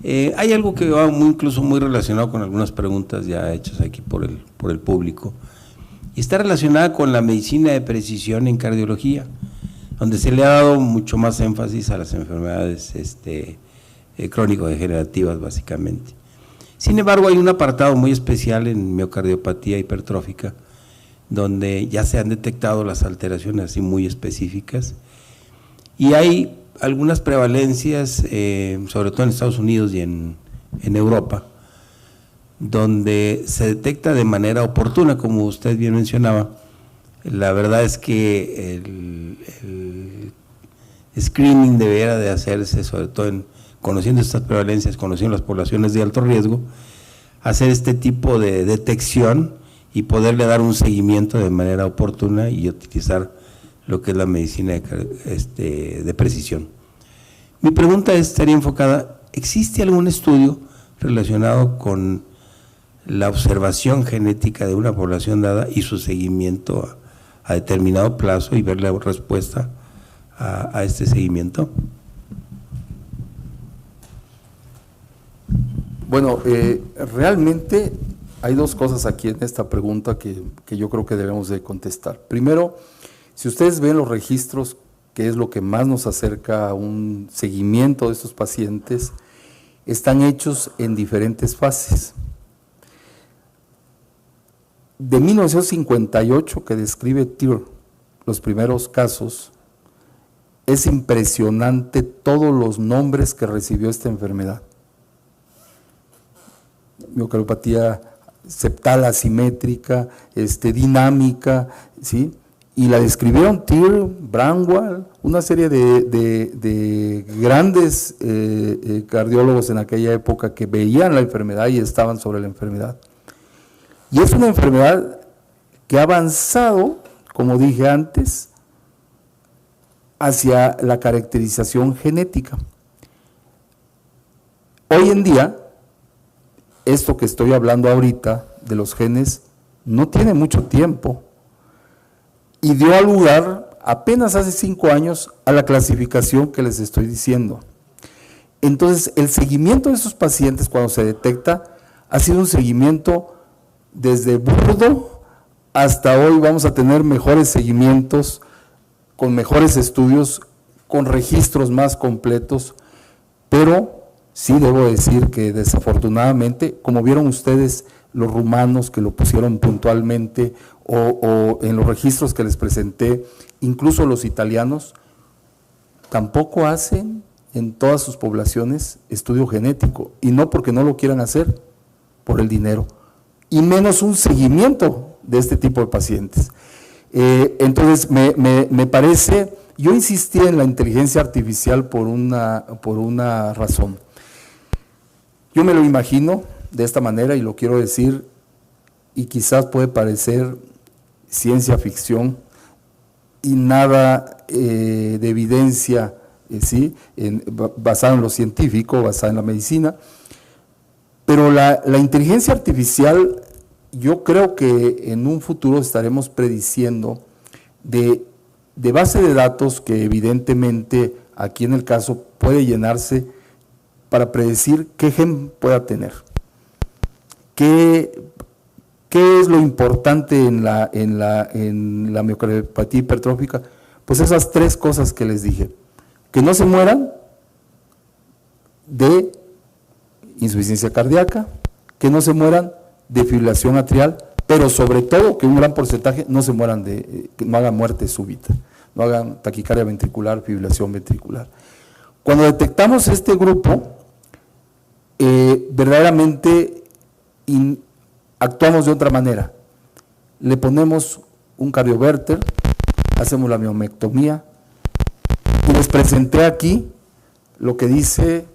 Hay algo que va incluso muy relacionado con algunas preguntas ya hechas aquí por el público, y está relacionada con la medicina de precisión en cardiología, donde se le ha dado mucho más énfasis a las enfermedades crónico-degenerativas básicamente. Sin embargo, hay un apartado muy especial en miocardiopatía hipertrófica, donde ya se han detectado las alteraciones así muy específicas, y hay algunas prevalencias, sobre todo en Estados Unidos y en Europa, donde se detecta de manera oportuna, como usted bien mencionaba. La verdad es que el screening debería de hacerse, sobre todo conociendo estas prevalencias, conociendo las poblaciones de alto riesgo, hacer este tipo de detección y poderle dar un seguimiento de manera oportuna y utilizar lo que es la medicina de precisión. Mi pregunta estaría enfocada, ¿existe algún estudio relacionado con la observación genética de una población dada y su seguimiento a determinado plazo y ver la respuesta a este seguimiento? Bueno, realmente hay dos cosas aquí en esta pregunta que yo creo que debemos de contestar. Primero, si ustedes ven los registros, que es lo que más nos acerca a un seguimiento de estos pacientes, están hechos en diferentes fases. De 1958, que describe TIR, los primeros casos, es impresionante todos los nombres que recibió esta enfermedad. Miocardiopatía septal asimétrica, dinámica, ¿sí? y la describieron Thier, Bramwell, una serie de grandes cardiólogos en aquella época que veían la enfermedad y estaban sobre la enfermedad. Y es una enfermedad que ha avanzado, como dije antes, hacia la caracterización genética. Hoy en día, esto que estoy hablando ahorita de los genes no tiene mucho tiempo y dio lugar apenas hace 5 años a la clasificación que les estoy diciendo. Entonces, el seguimiento de esos pacientes cuando se detecta ha sido un seguimiento desde burdo hasta hoy. Vamos a tener mejores seguimientos, con mejores estudios, con registros más completos, pero sí debo decir que desafortunadamente, como vieron ustedes, los rumanos que lo pusieron puntualmente o en los registros que les presenté, incluso los italianos, tampoco hacen en todas sus poblaciones estudio genético, y no porque no lo quieran hacer, por el dinero, y menos un seguimiento de este tipo de pacientes. Entonces, me parece, yo insistí en la inteligencia artificial por una razón. Yo me lo imagino de esta manera y lo quiero decir, y quizás puede parecer ciencia ficción y nada de evidencia, ¿sí? Basada en lo científico, basada en la medicina, pero la inteligencia artificial, yo creo que en un futuro estaremos prediciendo de base de datos que evidentemente aquí en el caso puede llenarse para predecir qué gen pueda tener. ¿Qué es lo importante en la miocardiopatía hipertrófica? Pues esas 3 cosas que les dije. Que no se mueran de insuficiencia cardíaca, que no se mueran de fibrilación atrial, pero sobre todo que un gran porcentaje no se mueran que no hagan muerte súbita, no hagan taquicardia ventricular, fibrilación ventricular. Cuando detectamos este grupo, verdaderamente actuamos de otra manera. Le ponemos un cardioverter, hacemos la miomectomía, y les presenté aquí lo que dice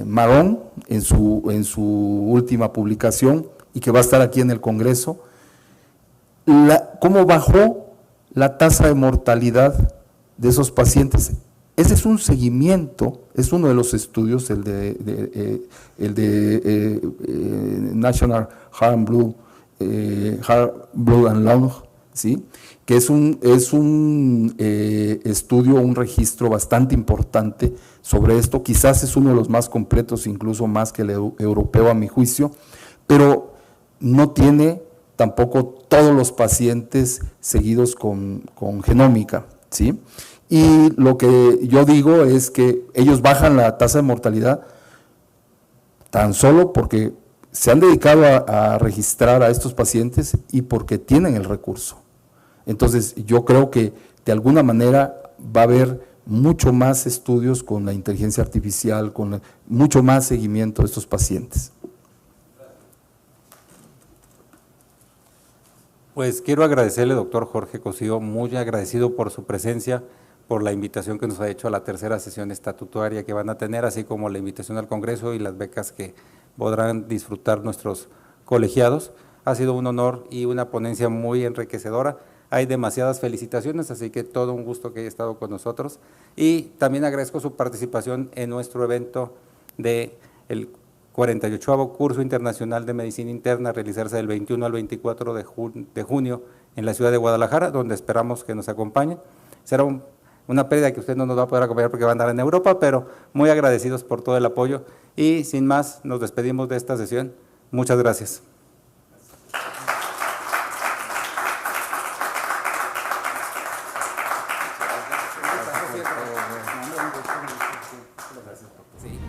Marón en su última publicación y que va a estar aquí en el Congreso, cómo bajó la tasa de mortalidad de esos pacientes. Ese es un seguimiento, es uno de los estudios, el de National Heart and Blood and Lung, ¿sí? Que es un estudio, un registro bastante importante sobre esto. Quizás es uno de los más completos, incluso más que el europeo a mi juicio, pero no tiene tampoco todos los pacientes seguidos con genómica, ¿sí? Y lo que yo digo es que ellos bajan la tasa de mortalidad tan solo porque se han dedicado a registrar a estos pacientes y porque tienen el recurso. Entonces, yo creo que de alguna manera va a haber mucho más estudios con la inteligencia artificial, mucho más seguimiento de estos pacientes. Pues quiero agradecerle, doctor Jorge Cosío, muy agradecido por su presencia, por la invitación que nos ha hecho a la 3ª sesión estatutaria que van a tener, así como la invitación al Congreso y las becas que podrán disfrutar nuestros colegiados. Ha sido un honor y una ponencia muy enriquecedora. Hay demasiadas felicitaciones, así que todo un gusto que haya estado con nosotros. Y también agradezco su participación en nuestro evento del 48º Curso Internacional de Medicina Interna, a realizarse del 21 al 24 de junio en la ciudad de Guadalajara, donde esperamos que nos acompañen. Será una pérdida que usted no nos va a poder acompañar porque va a andar en Europa, pero muy agradecidos por todo el apoyo. Y sin más, nos despedimos de esta sesión. Muchas gracias. Sí.